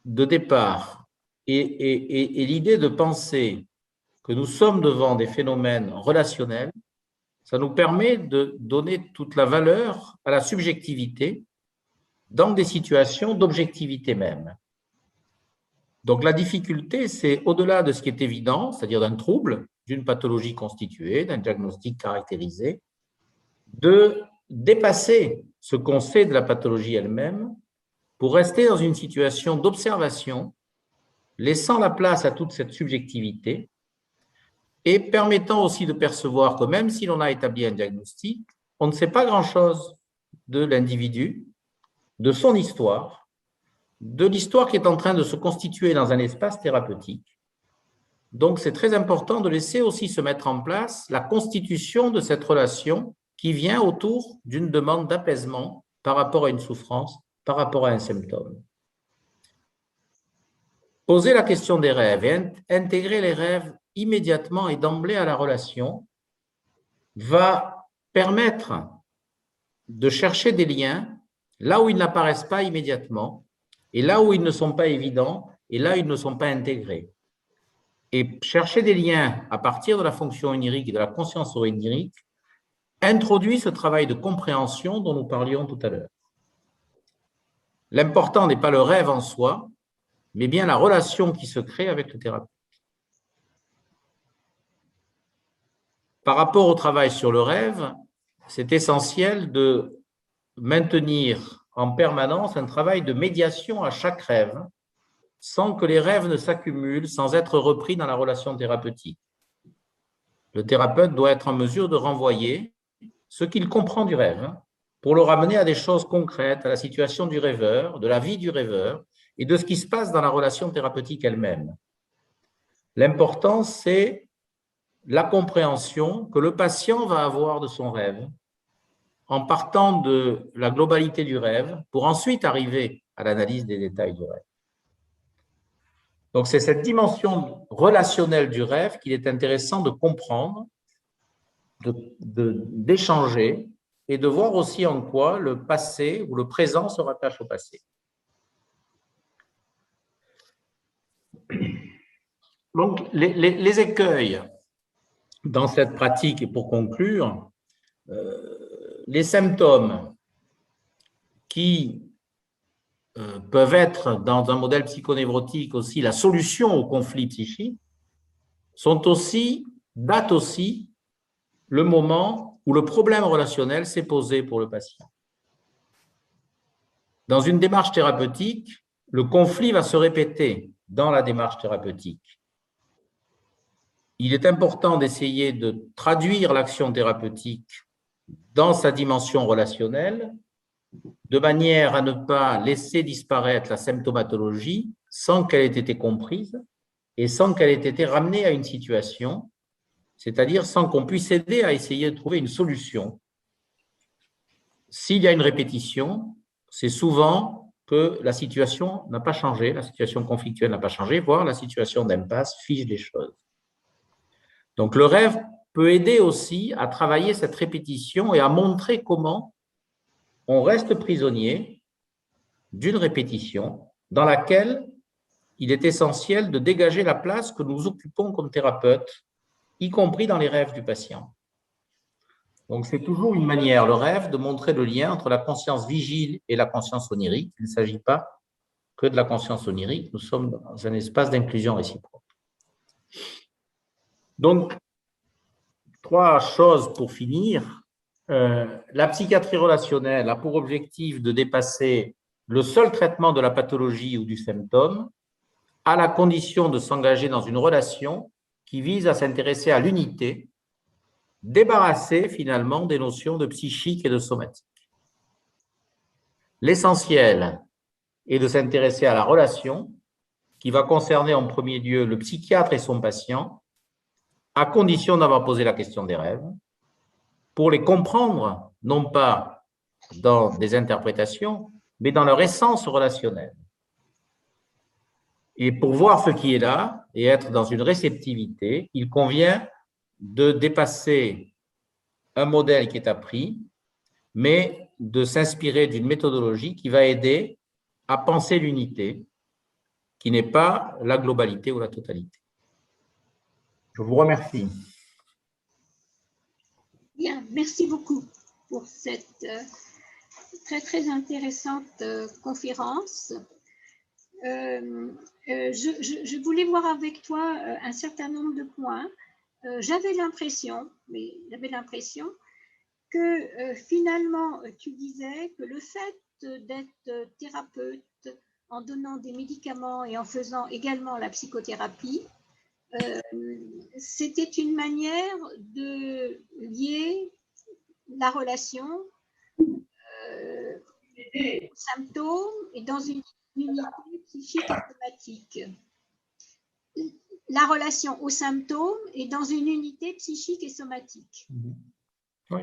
de départ est l'idée de penser que nous sommes devant des phénomènes relationnels, ça nous permet de donner toute la valeur à la subjectivité dans des situations d'objectivité même. Donc la difficulté, c'est au-delà de ce qui est évident, c'est-à-dire d'un trouble, d'une pathologie constituée, d'un diagnostic caractérisé, de dépasser ce qu'on sait de la pathologie elle-même pour rester dans une situation d'observation, laissant la place à toute cette subjectivité et permettant aussi de percevoir que même si l'on a établi un diagnostic, on ne sait pas grand-chose de l'individu, de son histoire, de l'histoire qui est en train de se constituer dans un espace thérapeutique. Donc, c'est très important de laisser aussi se mettre en place la constitution de cette relation qui vient autour d'une demande d'apaisement par rapport à une souffrance, par rapport à un symptôme. Poser la question des rêves et intégrer les rêves immédiatement et d'emblée à la relation va permettre de chercher des liens là où ils n'apparaissent pas immédiatement et là où ils ne sont pas évidents et là où ils ne sont pas intégrés. Et chercher des liens à partir de la fonction onirique et de la conscience onirique introduit ce travail de compréhension dont nous parlions tout à l'heure. L'important n'est pas le rêve en soi, mais bien la relation qui se crée avec le thérapeute. Par rapport au travail sur le rêve, c'est essentiel de maintenir en permanence un travail de médiation à chaque rêve, sans que les rêves ne s'accumulent, sans être repris dans la relation thérapeutique. Le thérapeute doit être en mesure de renvoyer ce qu'il comprend du rêve pour le ramener à des choses concrètes, à la situation du rêveur, de la vie du rêveur et de ce qui se passe dans la relation thérapeutique elle-même. L'important, c'est la compréhension que le patient va avoir de son rêve en partant de la globalité du rêve pour ensuite arriver à l'analyse des détails du rêve. Donc, c'est cette dimension relationnelle du rêve qu'il est intéressant de comprendre, d'échanger et de voir aussi en quoi le passé ou le présent se rattache au passé. Donc, les écueils dans cette pratique, et pour conclure, les symptômes qui peuvent être dans un modèle psychonévrotique aussi la solution au conflit psychique, datent aussi le moment où le problème relationnel s'est posé pour le patient. Dans une démarche thérapeutique, le conflit va se répéter dans la démarche thérapeutique. Il est important d'essayer de traduire l'action thérapeutique dans sa dimension relationnelle, de manière à ne pas laisser disparaître la symptomatologie sans qu'elle ait été comprise et sans qu'elle ait été ramenée à une situation, c'est-à-dire sans qu'on puisse aider à essayer de trouver une solution. S'il y a une répétition, c'est souvent que la situation n'a pas changé, la situation conflictuelle n'a pas changé, voire la situation d'impasse fige les choses. Donc le rêve peut aider aussi à travailler cette répétition et à montrer comment on reste prisonnier d'une répétition dans laquelle il est essentiel de dégager la place que nous occupons comme thérapeutes, y compris dans les rêves du patient. Donc, c'est toujours une manière, le rêve, de montrer le lien entre la conscience vigile et la conscience onirique. Il ne s'agit pas que de la conscience onirique, nous sommes dans un espace d'inclusion réciproque. Donc, 3 choses pour finir. La psychiatrie relationnelle a pour objectif de dépasser le seul traitement de la pathologie ou du symptôme, à la condition de s'engager dans une relation qui vise à s'intéresser à l'unité, débarrasser finalement des notions de psychique et de somatique. L'essentiel est de s'intéresser à la relation qui va concerner en premier lieu le psychiatre et son patient, à condition d'avoir posé la question des rêves, pour les comprendre, non pas dans des interprétations, mais dans leur essence relationnelle. Et pour voir ce qui est là et être dans une réceptivité, il convient de dépasser un modèle qui est appris, mais de s'inspirer d'une méthodologie qui va aider à penser l'unité, qui n'est pas la globalité ou la totalité. Je vous remercie. Bien, merci beaucoup pour cette très intéressante conférence. Je voulais voir avec toi un certain nombre de points. J'avais l'impression que finalement, tu disais que le fait d'être thérapeute en donnant des médicaments et en faisant également la psychothérapie, c'était une manière de lier la relation aux symptômes et dans une unité psychique et somatique. La relation aux symptômes est dans une unité psychique et somatique. Oui.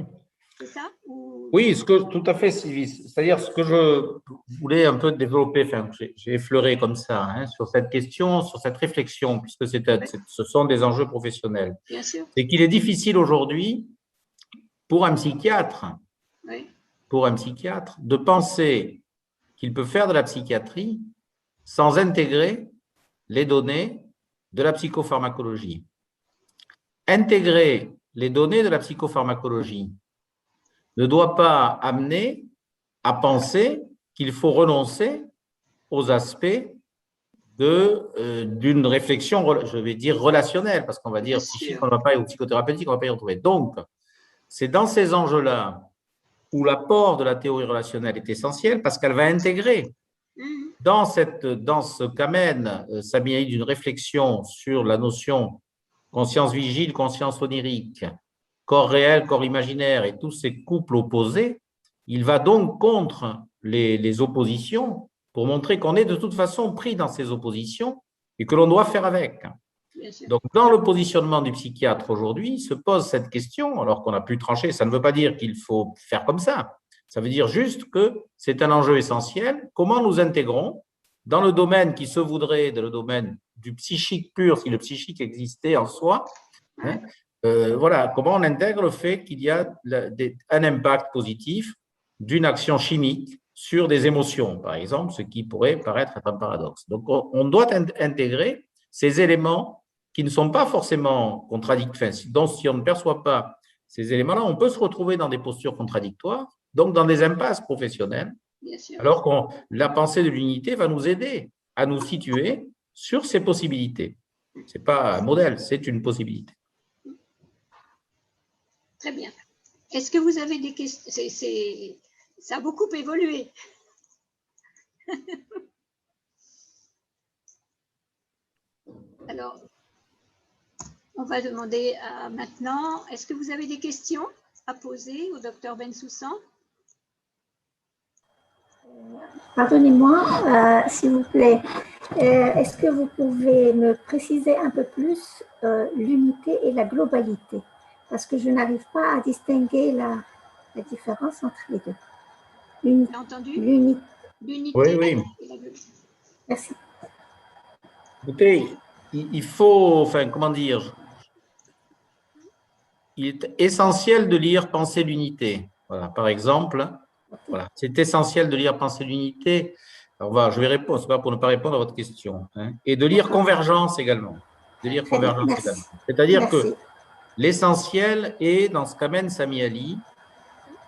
C'est ça ou... Oui, tout à fait, Sylvie. C'est-à-dire ce que je voulais un peu développer, enfin, j'ai effleuré comme ça, hein, sur cette question, sur cette réflexion, puisque ce sont des enjeux professionnels. Bien sûr. C'est qu'il est difficile aujourd'hui pour un psychiatre, de penser qu'il peut faire de la psychiatrie sans intégrer les données de la psychopharmacologie. Intégrer les données de la psychopharmacologie ne doit pas amener à penser qu'il faut renoncer aux aspects d'une réflexion, je vais dire relationnelle, parce qu'on va dire psychique, on ne va pas, ou psychothérapeutique, on ne va pas y retrouver. Donc, c'est dans ces enjeux-là où l'apport de la théorie relationnelle est essentiel, parce qu'elle va intégrer dans ce qu'amène Samir d'une réflexion sur la notion conscience vigile, conscience onirique, corps réel, corps imaginaire et tous ces couples opposés, il va donc contre les oppositions pour montrer qu'on est de toute façon pris dans ces oppositions et que l'on doit faire avec. Donc, dans le positionnement du psychiatre aujourd'hui, se pose cette question, alors qu'on a pu trancher, ça ne veut pas dire qu'il faut faire comme ça, ça veut dire juste que c'est un enjeu essentiel. Comment nous intégrons dans le domaine qui se voudrait, dans le domaine du psychique pur, si le psychique existait en soi, hein, voilà, comment on intègre le fait qu'il y a un impact positif d'une action chimique sur des émotions, par exemple, ce qui pourrait paraître être un paradoxe. Donc, on doit intégrer ces éléments qui ne sont pas forcément contradictoires. Donc, si on ne perçoit pas ces éléments-là, on peut se retrouver dans des postures contradictoires, donc dans des impasses professionnelles, alors que la pensée de l'unité va nous aider à nous situer sur ces possibilités. Ce n'est pas un modèle, c'est une possibilité. Très bien. Est-ce que vous avez des questions? Ça a beaucoup évolué. Alors, on va demander maintenant, est-ce que vous avez des questions à poser au docteur Bensoussan? Pardonnez-moi, s'il vous plaît, est-ce que vous pouvez me préciser un peu plus l'unité et la globalité? Parce que je n'arrive pas à distinguer la différence entre les deux. L'unité. Entendu? L'unité. Oui. Et la globalité. Merci. Écoutez, il faut, enfin, comment dire, il est essentiel de lire Penser l'unité. Voilà, par exemple, voilà, c'est essentiel de lire Penser l'unité. Alors, je vais répondre, c'est pas pour ne pas répondre à votre question, hein, et de lire Convergence également. De lire Très bien, Convergence merci. également. C'est-à-dire Merci. que l'essentiel est dans ce qu'amène Sami Ali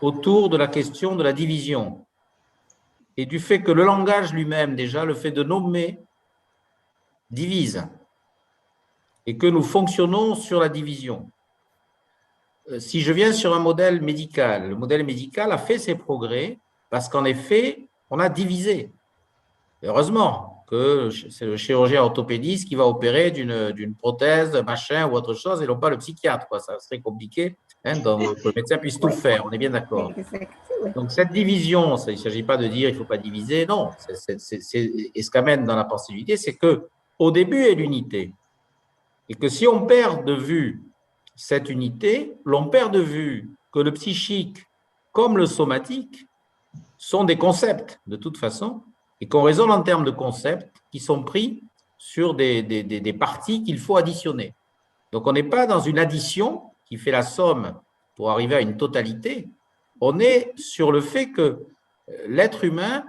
autour de la question de la division et du fait que le langage lui-même, déjà, le fait de nommer, divise et que nous fonctionnons sur la division. Si je viens sur un modèle médical, le modèle médical a fait ses progrès parce qu'en effet, on a divisé. Heureusement que c'est le chirurgien orthopédiste qui va opérer d'une prothèse, machin ou autre chose, et non pas le psychiatre, quoi. Ça serait compliqué, hein, que le médecin puisse tout faire, on est bien d'accord. Exact, oui. Donc cette division, il ne s'agit pas de dire il ne faut pas diviser, non. Et ce qu'amène dans la pensée d'unité, c'est qu'au début est l'unité. Et que si on perd de vue cette unité, l'on perd de vue que le psychique comme le somatique sont des concepts de toute façon, et qu'on raisonne en termes de concepts qui sont pris sur des parties qu'il faut additionner. Donc, on n'est pas dans une addition qui fait la somme pour arriver à une totalité. On est sur le fait que l'être humain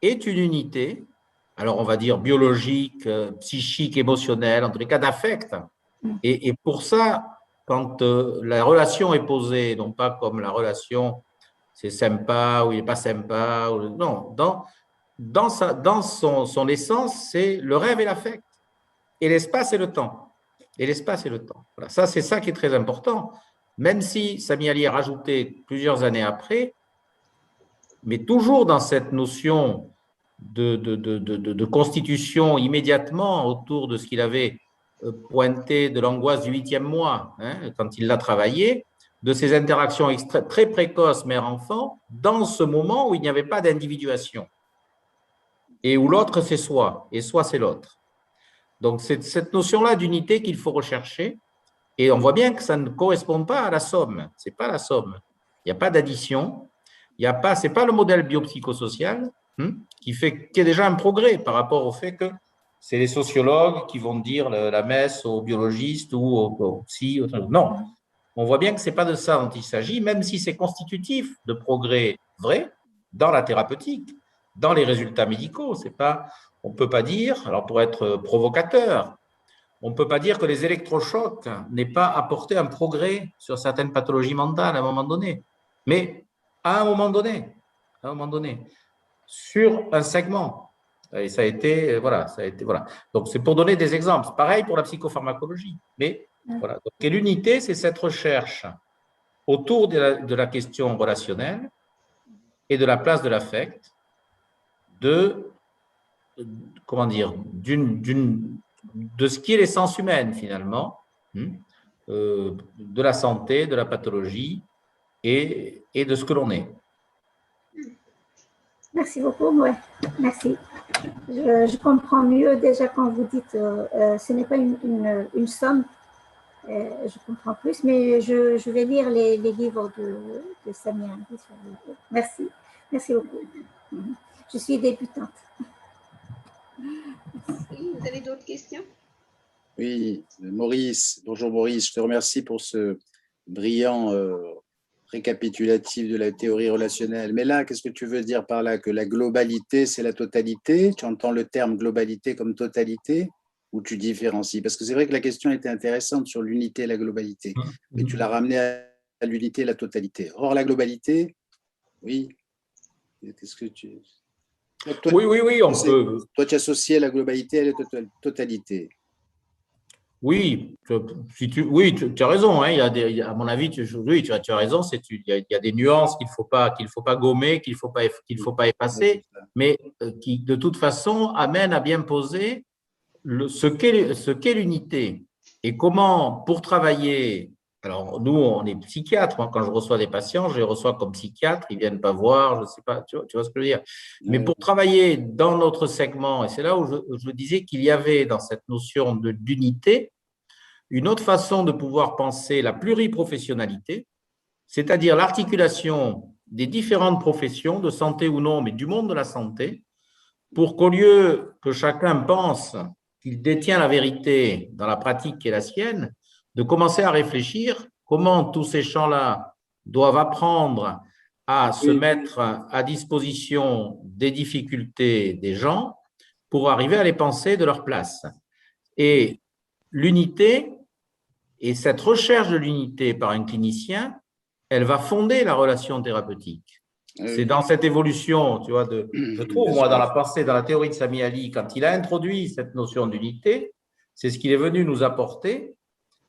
est une unité, alors on va dire biologique, psychique, émotionnelle, en tous les cas d'affect. Et pour ça, quand la relation est posée, non pas comme la relation c'est sympa ou il n'est pas sympa, non, dans son essence, c'est le rêve et l'affect, et l'espace et le temps. Et l'espace et le temps. Voilà, ça, c'est ça qui est très important, même si Sami Ali a rajouté plusieurs années après, mais toujours dans cette notion de constitution immédiatement autour de ce qu'il avait pointé de l'angoisse du 8e mois, hein, quand il l'a travaillé, de ces interactions très précoces mère-enfant, dans ce moment où il n'y avait pas d'individuation et où l'autre c'est soi et soi c'est l'autre. Donc c'est cette notion-là d'unité qu'il faut rechercher, et on voit bien que ça ne correspond pas à la somme. C'est pas la somme. Il n'y a pas d'addition. Il y a pas. C'est pas le modèle biopsychosocial qui est déjà un progrès par rapport au fait que c'est les sociologues qui vont dire la messe aux biologistes ou aux psy. Non. On voit bien que ce n'est pas de ça dont il s'agit, même si c'est constitutif de progrès vrais dans la thérapeutique, dans les résultats médicaux. On ne peut pas dire, alors pour être provocateur, on ne peut pas dire que les électrochocs n'aient pas apporté un progrès sur certaines pathologies mentales à un moment donné. Mais à un moment donné, sur un segment. Et ça a été, voilà. Donc, c'est pour donner des exemples. Pareil pour la psychopharmacologie. Mais voilà. Donc, et l'unité, c'est cette recherche autour de la question relationnelle et de la place de l'affect, de ce qui est l'essence humaine, finalement, de la santé, de la pathologie et de ce que l'on est. Merci beaucoup, ouais. Merci. Je comprends mieux déjà quand vous dites ce n'est pas une somme. Je comprends plus, mais je vais lire les livres de Sami Ali. Merci. Merci beaucoup. Je suis débutante. Vous avez d'autres questions? Oui, Maurice. Bonjour Maurice, je te remercie pour ce brillant récapitulatif de la théorie relationnelle. Mais là, qu'est-ce que tu veux dire par là? Que la globalité, c'est la totalité? Tu entends le terme globalité comme totalité ou tu différencies? Parce que c'est vrai que la question était intéressante sur l'unité et la globalité, mais tu l'as ramené à l'unité et la totalité. Or, la globalité, oui, qu'est-ce que tu... Toi, oui, on peut. Toi, tu associais la globalité à la totalité. Oui, tu as raison. Hein, à mon avis, tu as raison. Il y a des nuances qu'il faut pas gommer, qu'il faut pas effacer, mais qui, de toute façon, amènent à bien poser ce qu'est l'unité et comment, pour travailler. Alors, nous, on est psychiatre. Moi, quand je reçois des patients, je les reçois comme psychiatre. Ils viennent pas voir, je ne sais pas. Tu vois ce que je veux dire. Mais pour travailler dans notre segment, et c'est là où je disais qu'il y avait dans cette notion d'unité une autre façon de pouvoir penser la pluriprofessionnalité, c'est-à-dire l'articulation des différentes professions, de santé ou non, mais du monde de la santé, pour qu'au lieu que chacun pense qu'il détient la vérité dans la pratique qui est la sienne, de commencer à réfléchir comment tous ces champs-là doivent apprendre à se mettre à disposition des difficultés des gens pour arriver à les penser de leur place. Et l'unité, et cette recherche de l'unité par un clinicien, elle va fonder la relation thérapeutique. C'est dans cette évolution, tu vois, je trouve, moi, dans la pensée, dans la théorie de Sami Ali, quand il a introduit cette notion d'unité, c'est ce qu'il est venu nous apporter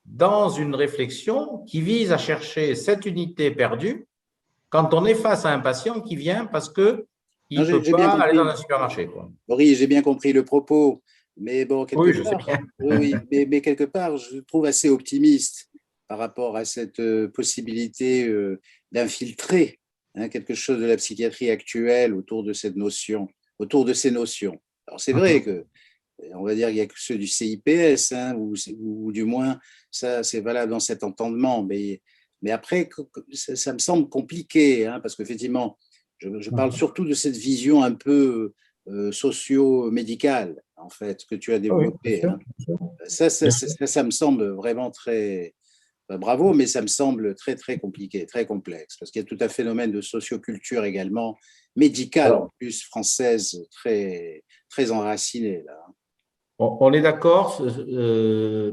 dans une réflexion qui vise à chercher cette unité perdue quand on est face à un patient qui vient parce qu'il ne peut pas aller dans un supermarché. Oui, j'ai bien compris le propos, mais bon, quelque part, mais quelque part, je trouve assez optimiste par rapport à cette possibilité d'infiltrer quelque chose de la psychiatrie actuelle autour de cette notion, autour de ces notions. Alors c'est vrai que, on va dire, il n'y a que ceux du CIPS, ou du moins ça c'est valable dans cet entendement, mais après ça me semble compliqué, parce qu'effectivement, je parle surtout de cette vision un peu socio-médicale, en fait, que tu as développée. Ça me semble vraiment très… Bravo, mais ça me semble très, très compliqué, très complexe, parce qu'il y a tout un phénomène de socioculture également, médicale en plus, française, très, très enracinée, là. On est d'accord,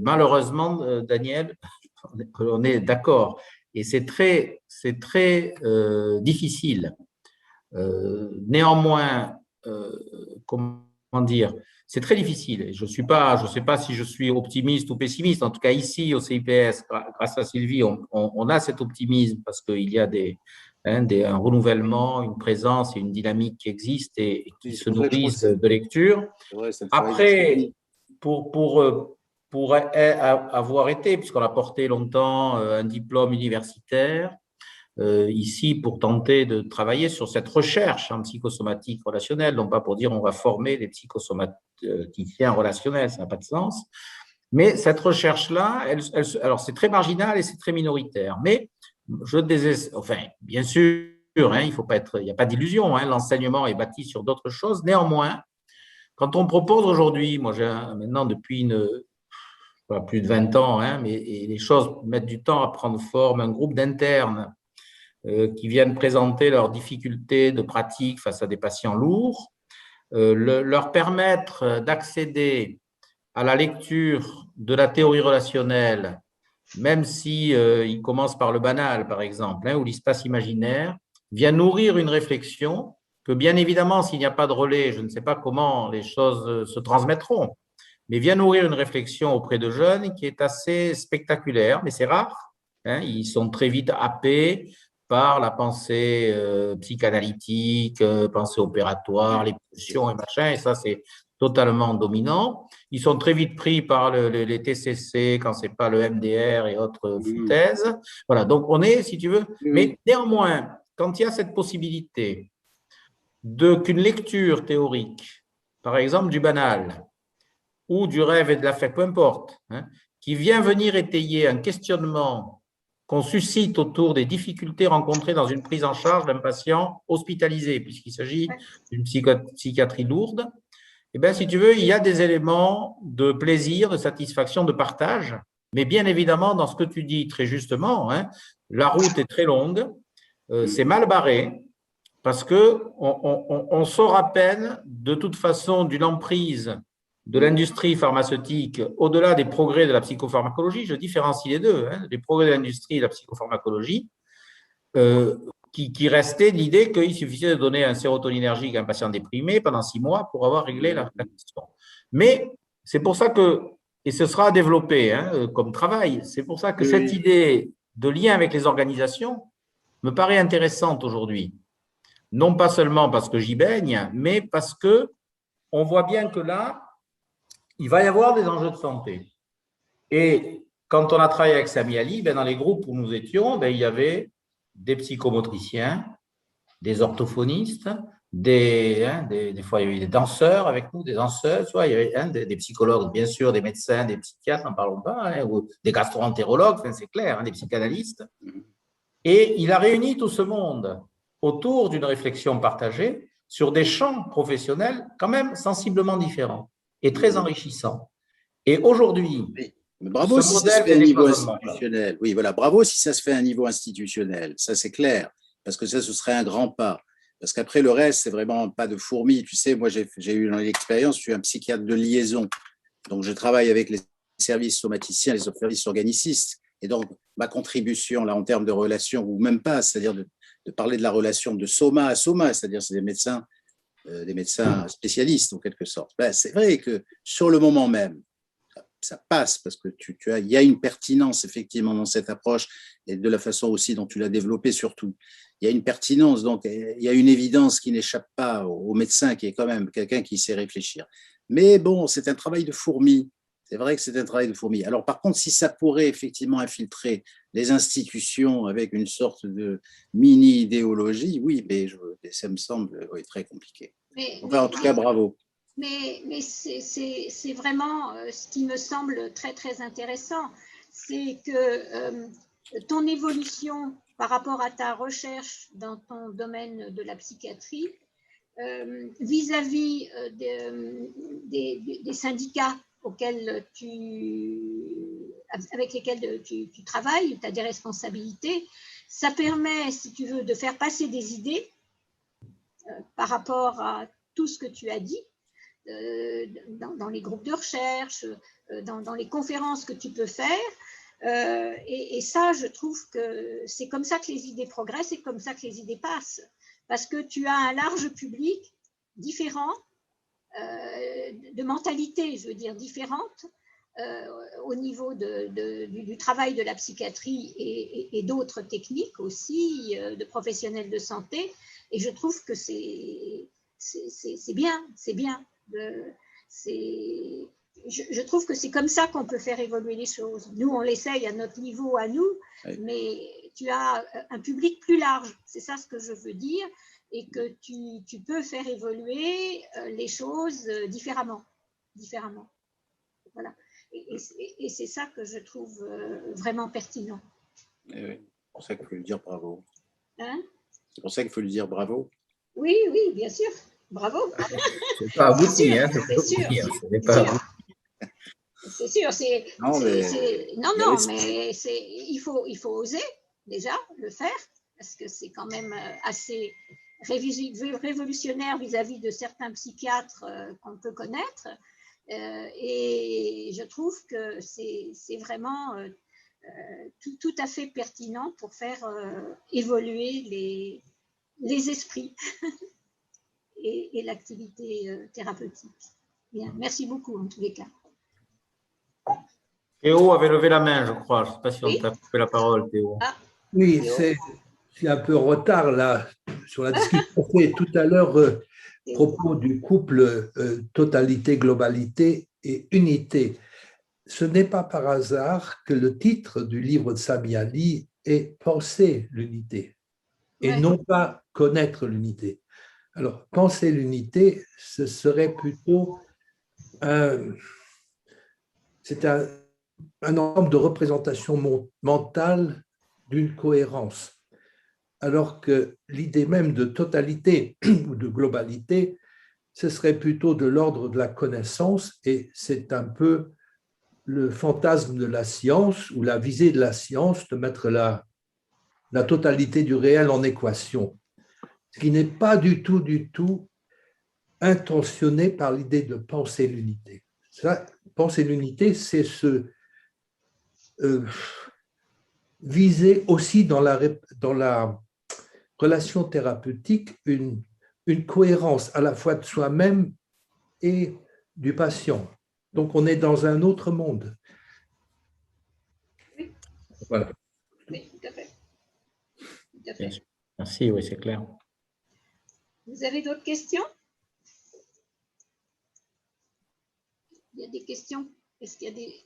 malheureusement, Daniel, on est d'accord. Et c'est très difficile. Néanmoins, comment dire, c'est très difficile. Je sais pas si je suis optimiste ou pessimiste. En tout cas, ici, au CIPS, grâce à Sylvie, on a cet optimisme parce qu'il y a un renouvellement, une présence et une dynamique qui existent et qui se nourrissent de lecture. Après, pour avoir été, puisqu'on a porté longtemps un diplôme universitaire, ici pour tenter de travailler sur cette recherche en psychosomatique relationnelle, non pas pour dire on va former des psychosomaticiens relationnels, ça n'a pas de sens, mais cette recherche-là, alors c'est très marginal et c'est très minoritaire, mais bien sûr, il faut pas il n'y a pas d'illusion, l'enseignement est bâti sur d'autres choses, néanmoins, quand on propose aujourd'hui, moi j'ai maintenant depuis plus de 20 ans, mais les choses mettent du temps à prendre forme, un groupe d'internes qui viennent présenter leurs difficultés de pratique face à des patients lourds, leur permettre d'accéder à la lecture de la théorie relationnelle, même si ils commencent par le banal, par exemple, ou l'espace imaginaire, vient nourrir une réflexion que, bien évidemment, s'il n'y a pas de relais, je ne sais pas comment les choses se transmettront, mais vient nourrir une réflexion auprès de jeunes qui est assez spectaculaire, mais c'est rare. Ils sont très vite happés par la pensée psychanalytique, pensée opératoire, les pulsions et machin, et ça, c'est totalement dominant. Ils sont très vite pris par les TCC quand c'est pas le MDR et autres foutaises. Voilà, donc on est, si tu veux, mais néanmoins, quand il y a cette possibilité qu'une lecture théorique, par exemple du banal, ou du rêve et de l'affect, peu importe, qui vient venir étayer un questionnement qu'on suscite autour des difficultés rencontrées dans une prise en charge d'un patient hospitalisé, puisqu'il s'agit d'une psychiatrie lourde, eh bien, si tu veux, il y a des éléments de plaisir, de satisfaction, de partage, mais bien évidemment, dans ce que tu dis très justement, la route est très longue, c'est mal barré, parce qu'on sort à peine, de toute façon, d'une emprise de l'industrie pharmaceutique, au-delà des progrès de la psychopharmacologie, je différencie les deux, les progrès de l'industrie et de la psychopharmacologie, qui restait l'idée qu'il suffisait de donner un sérotoninergique à un patient déprimé pendant 6 mois pour avoir réglé la question. Mais c'est pour ça que, et ce sera développé comme travail, c'est pour ça que cette idée de lien avec les organisations me paraît intéressante aujourd'hui. Non pas seulement parce que j'y baigne, mais parce qu'on voit bien que là, il va y avoir des enjeux de santé. Et quand on a travaillé avec Sami Ali, dans les groupes où nous étions, il y avait des psychomotriciens, des orthophonistes, des fois il y avait des danseurs avec nous, des danseuses, il y avait des psychologues, bien sûr, des médecins, des psychiatres, n'en parlons pas, ou des gastro-entérologues, c'est clair, des psychanalystes. Et il a réuni tout ce monde autour d'une réflexion partagée sur des champs professionnels quand même sensiblement différents et très enrichissants. Et aujourd'hui, bravo si ça se fait à un niveau institutionnel. Oui, voilà, bravo si ça se fait à un niveau institutionnel, ça c'est clair. parce que ça, ce serait un grand pas. Parce qu'après, le reste, c'est vraiment pas de fourmi. Tu sais, moi, j'ai eu l'expérience, je suis un psychiatre de liaison. Donc, je travaille avec les services somaticiens, les services organicistes. Et donc, ma contribution, là, en termes de relations, ou même pas, c'est-à-dire de parler de la relation de soma à soma, c'est-à-dire c'est des médecins spécialistes, en quelque sorte. Ben, c'est vrai que sur le moment même, ça passe parce que il y a une pertinence effectivement dans cette approche et de la façon aussi dont tu l'as développée surtout. Il y a une pertinence, donc il y a une évidence qui n'échappe pas au médecin qui est quand même quelqu'un qui sait réfléchir. Mais bon, c'est un travail de fourmi. C'est vrai que c'est un travail de fourmi. Alors par contre, si ça pourrait effectivement infiltrer les institutions avec une sorte de mini-idéologie, oui, mais ça me semble très compliqué. Enfin, en tout cas, bravo. Mais c'est vraiment ce qui me semble très, très intéressant, c'est que ton évolution par rapport à ta recherche dans ton domaine de la psychiatrie, vis-à-vis des syndicats avec lesquels tu travailles, tu as des responsabilités, ça permet, si tu veux, de faire passer des idées par rapport à tout ce que tu as dit, dans les groupes de recherche, dans les conférences que tu peux faire. Et ça, je trouve que c'est comme ça que les idées progressent et comme ça que les idées passent. Parce que tu as un large public différent, de mentalité, je veux dire, différente, au niveau du travail de la psychiatrie et d'autres techniques aussi, de professionnels de santé. Et je trouve que c'est bien, c'est bien. Je trouve que c'est comme ça qu'on peut faire évoluer les choses. Nous, on l'essaye à notre niveau, à nous, oui. Mais tu as un public plus large, c'est ça ce que je veux dire, et que tu peux faire évoluer les choses différemment. Voilà. Et c'est ça que je trouve vraiment pertinent. Et oui, c'est pour ça qu'il faut lui dire bravo. Hein? C'est pour ça qu'il faut lui dire bravo. Oui, oui, bien sûr. Bravo. C'est pas abouti, hein. C'est sûr. C'est sûr. Mais il faut oser déjà le faire parce que c'est quand même assez révolutionnaire vis-à-vis de certains psychiatres qu'on peut connaître. Et je trouve que c'est vraiment tout à fait pertinent pour faire évoluer les esprits et l'activité thérapeutique. Bien, merci beaucoup en tous les cas. Théo avait levé la main, je crois. Je ne sais pas si on t'a coupé la parole, Théo. Ah, oui, c'est un peu en retard là sur la discussion qu'on fait tout à l'heure à propos du couple totalité, globalité et unité. Ce n'est pas par hasard que le titre du livre de Samiani est « Penser l'unité » et non pas « Connaître l'unité ». Alors, penser l'unité, ce serait plutôt c'est un ensemble de représentations mentales d'une cohérence, alors que l'idée même de totalité ou de globalité, ce serait plutôt de l'ordre de la connaissance, et c'est un peu le fantasme de la science ou la visée de la science de mettre la totalité du réel en équation, ce qui n'est pas du tout intentionné par l'idée de penser l'unité. Ça, penser l'unité, c'est viser aussi dans la relation thérapeutique une cohérence à la fois de soi-même et du patient. Donc, on est dans un autre monde. Oui. Voilà. Oui, tout à fait. Tout à fait. Merci, oui, c'est clair. Vous avez d'autres questions? Il y a des questions? Est-ce qu'il y a des...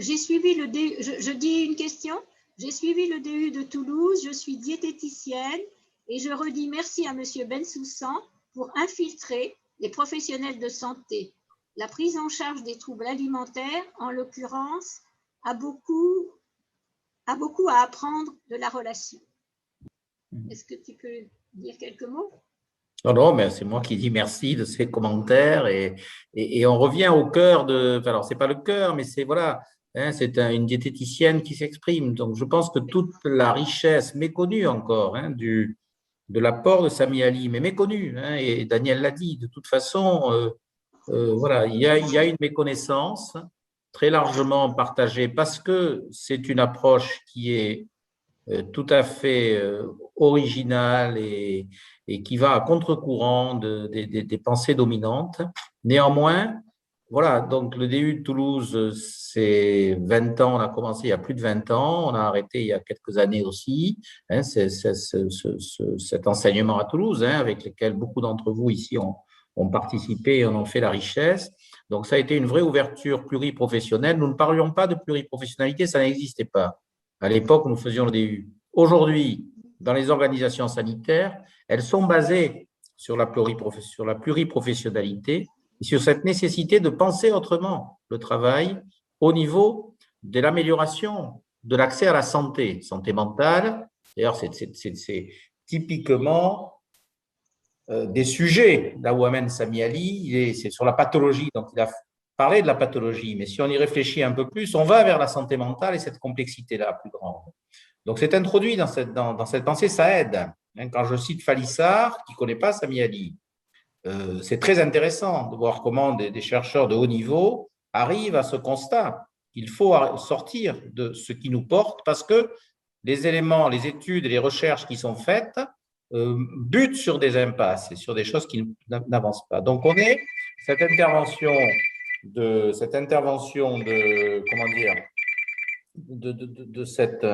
j'ai suivi le DU, je dis une question. J'ai suivi le DU de Toulouse, je suis diététicienne et je redis merci à M. Bensoussan pour infiltrer les professionnels de santé. La prise en charge des troubles alimentaires, en l'occurrence, a beaucoup à apprendre de la relation. Est-ce que tu peux dire quelques mots? Non, mais c'est moi qui dis merci de ces commentaires et on revient au cœur de. Alors, ce n'est pas le cœur, mais c'est voilà, hein, c'est une diététicienne qui s'exprime. Donc, je pense que toute la richesse méconnue encore hein, de l'apport de Sami Ali, mais méconnue, hein, et Daniel l'a dit, de toute façon, voilà, il y a une méconnaissance très largement partagée parce que c'est une approche qui est tout à fait originale et qui va à contre-courant des pensées dominantes. Néanmoins, voilà, donc le DU de Toulouse, c'est 20 ans, on a commencé il y a plus de 20 ans, on a arrêté il y a quelques années aussi, hein, cet enseignement à Toulouse, hein, avec lequel beaucoup d'entre vous ici ont participé et en ont fait la richesse. Donc, ça a été une vraie ouverture pluriprofessionnelle. Nous ne parlions pas de pluriprofessionnalité, ça n'existait pas à l'époque où nous faisions le DU. Aujourd'hui, dans les organisations sanitaires, elles sont basées sur la pluriprofessionnalité et sur cette nécessité de penser autrement le travail au niveau de l'amélioration de l'accès à la santé mentale. D'ailleurs, c'est typiquement des sujets là où amène Sami Ali, c'est sur la pathologie, donc il a parlé de la pathologie, mais si on y réfléchit un peu plus, on va vers la santé mentale et cette complexité-là plus grande. Donc c'est introduit dans cette pensée, ça aide. Quand je cite Falissard, qui ne connaît pas Sami Ali, c'est très intéressant de voir comment des chercheurs de haut niveau arrivent à ce constat qu'il faut sortir de ce qui nous porte parce que les éléments, les études et les recherches qui sont faites butent sur des impasses et sur des choses qui n'avancent pas. Donc, on est cette intervention de comment dire, de cette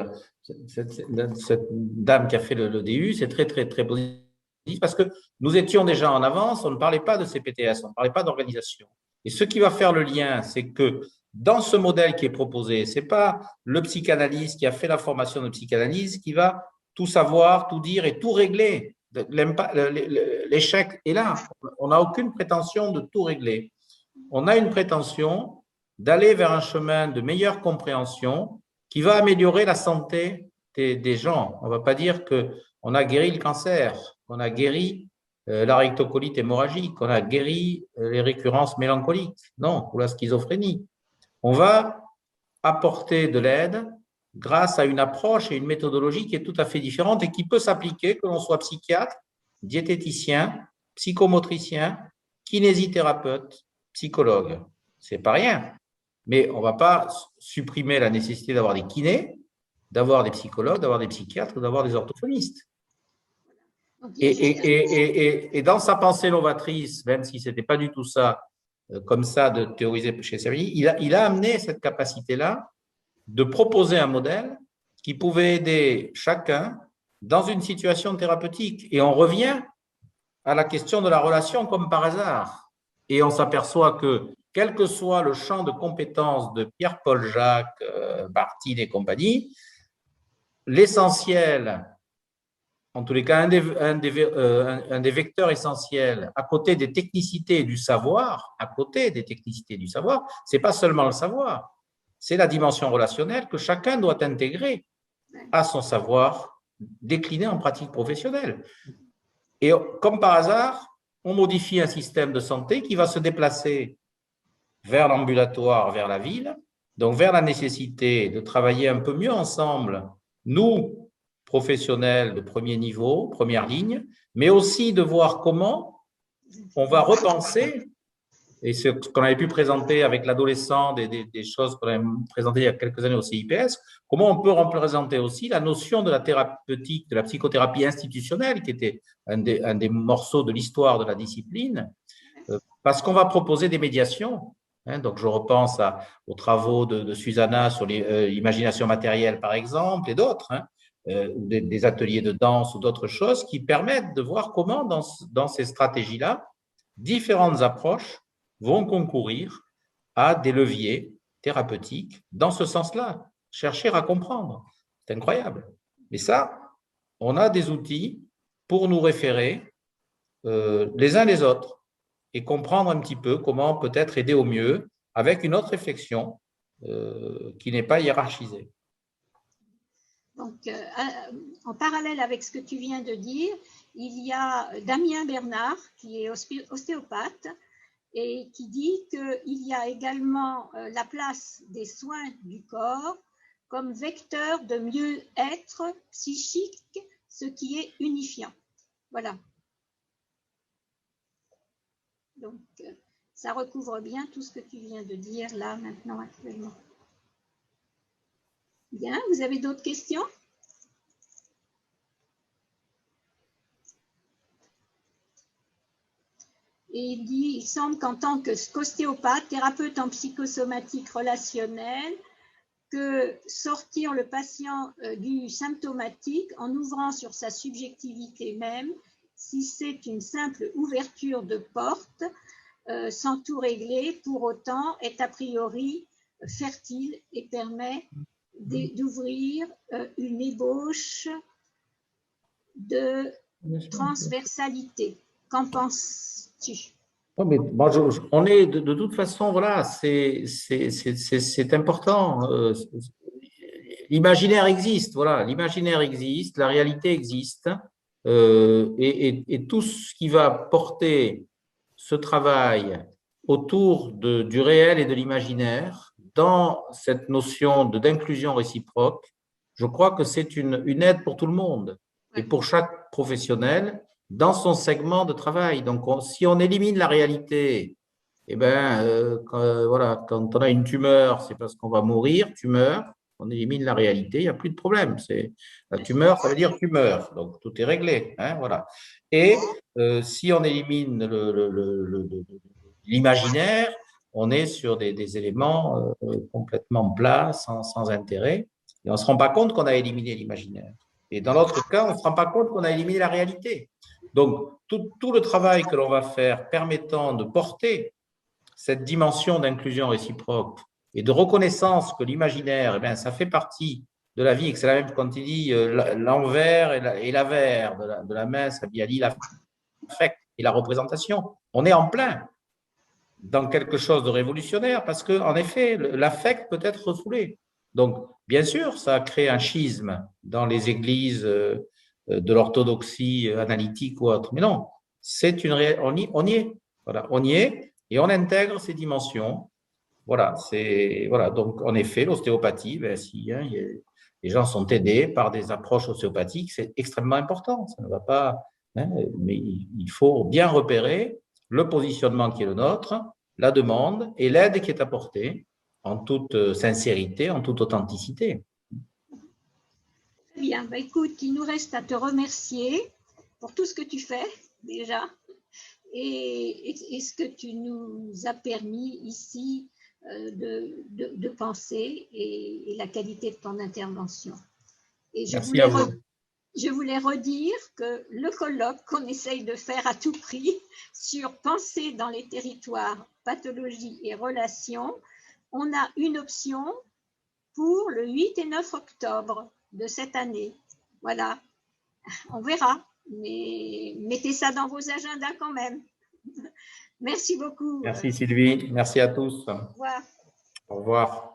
dame qui a fait le DU, c'est très, très, très positif parce que nous étions déjà en avance, on ne parlait pas de CPTS, on ne parlait pas d'organisation. Et ce qui va faire le lien, c'est que dans ce modèle qui est proposé, ce n'est pas le psychanalyste qui a fait la formation de psychanalyse qui va tout savoir, tout dire et tout régler. L'échec est là. On n'a aucune prétention de tout régler. On a une prétention d'aller vers un chemin de meilleure compréhension qui va améliorer la santé des gens. On ne va pas dire qu'on a guéri le cancer, qu'on a guéri la rectocolite hémorragique, qu'on a guéri les récurrences mélancoliques, non, ou la schizophrénie. On va apporter de l'aide grâce à une approche et une méthodologie qui est tout à fait différente et qui peut s'appliquer, que l'on soit psychiatre, diététicien, psychomotricien, kinésithérapeute, psychologue. C'est pas rien. Mais on ne va pas supprimer la nécessité d'avoir des kinés, d'avoir des psychologues, d'avoir des psychiatres, d'avoir des orthophonistes. Et dans sa pensée novatrice, même si ce n'était pas du tout ça, comme ça, de théoriser chez Sami, il a amené cette capacité-là de proposer un modèle qui pouvait aider chacun dans une situation thérapeutique. Et on revient à la question de la relation comme par hasard. Et on s'aperçoit que, quel que soit le champ de compétences de Pierre-Paul Jacques, Bartine et compagnie, l'essentiel, en tous les cas, un des vecteurs essentiels, à côté des technicités du savoir, c'est pas seulement le savoir, c'est la dimension relationnelle que chacun doit intégrer à son savoir décliné en pratique professionnelle. Et comme par hasard, on modifie un système de santé qui va se déplacer vers l'ambulatoire, vers la ville, donc vers la nécessité de travailler un peu mieux ensemble, nous, professionnels de premier niveau, première ligne, mais aussi de voir comment on va repenser, et ce qu'on avait pu présenter avec l'adolescent, des choses qu'on avait présentées il y a quelques années au CIPS, comment on peut représenter aussi la notion de la thérapeutique, de la psychothérapie institutionnelle, qui était un des morceaux de l'histoire de la discipline, parce qu'on va proposer des médiations. Donc, je repense aux travaux de Susanna sur l'imagination matérielle, par exemple, et d'autres, ou des ateliers de danse ou d'autres choses qui permettent de voir comment, dans ces stratégies-là, différentes approches vont concourir à des leviers thérapeutiques dans ce sens-là, chercher à comprendre. C'est incroyable. Mais ça, on a des outils pour nous référer les uns les autres et comprendre un petit peu comment peut-être aider au mieux avec une autre réflexion qui n'est pas hiérarchisée. Donc, en parallèle avec ce que tu viens de dire, il y a Damien Bernard, qui est ostéopathe, et qui dit qu'il y a également la place des soins du corps comme vecteur de mieux-être psychique, ce qui est unifiant. Voilà. Donc, ça recouvre bien tout ce que tu viens de dire là, maintenant, actuellement. Bien, vous avez d'autres questions? Et il dit, il semble qu'en tant qu'ostéopathe, thérapeute en psychosomatique relationnelle, que sortir le patient du symptomatique en ouvrant sur sa subjectivité même, si c'est une simple ouverture de porte, sans tout régler, pour autant est a priori fertile et permet d'ouvrir une ébauche de transversalité. Qu'en penses-tu? Oh, mais bon, on est de toute façon, voilà, c'est important. L'imaginaire existe, voilà, l'imaginaire existe, la réalité existe, et tout ce qui va porter ce travail autour du réel et de l'imaginaire dans cette notion d'inclusion réciproque, je crois que c'est une aide pour tout le monde et pour chaque professionnel dans son segment de travail. Donc, si on élimine la réalité, eh ben, voilà, quand on a une tumeur, c'est parce qu'on va mourir, tu meurs, on élimine la réalité, il n'y a plus de problème. La tumeur, ça veut dire tu meurs, donc tout est réglé. Hein, voilà. Et si on élimine l'imaginaire, on est sur des éléments complètement plats, sans intérêt, et on ne se rend pas compte qu'on a éliminé l'imaginaire. Et dans l'autre cas, on ne se rend pas compte qu'on a éliminé la réalité. Donc, tout le travail que l'on va faire permettant de porter cette dimension d'inclusion réciproque et de reconnaissance que l'imaginaire, eh bien, ça fait partie de la vie, et que c'est la même quand il dit l'envers et l'avers de la main, ça dit l'affect et la représentation. On est en plein dans quelque chose de révolutionnaire parce qu'en effet, l'affect peut être refoulé. Donc, bien sûr, ça a créé un schisme dans les églises de l'orthodoxie analytique ou autre. Mais non, on y est. Voilà, on y est et on intègre ces dimensions. Voilà, donc en effet, l'ostéopathie, ben, si hein, les gens sont aidés par des approches ostéopathiques, c'est extrêmement important. Ça ne va pas, hein, mais il faut bien repérer le positionnement qui est le nôtre, la demande et l'aide qui est apportée en toute sincérité, en toute authenticité. Très bien, bah, écoute, il nous reste à te remercier pour tout ce que tu fais déjà et ce que tu nous as permis ici de penser et la qualité de ton intervention. Et je voulais redire que le colloque qu'on essaye de faire à tout prix sur penser dans les territoires, pathologie et relations, on a une option pour le 8 et 9 octobre de cette année. Voilà, on verra, mais mettez ça dans vos agendas quand même. Merci beaucoup. Merci Sylvie, merci à tous. Au revoir. Au revoir.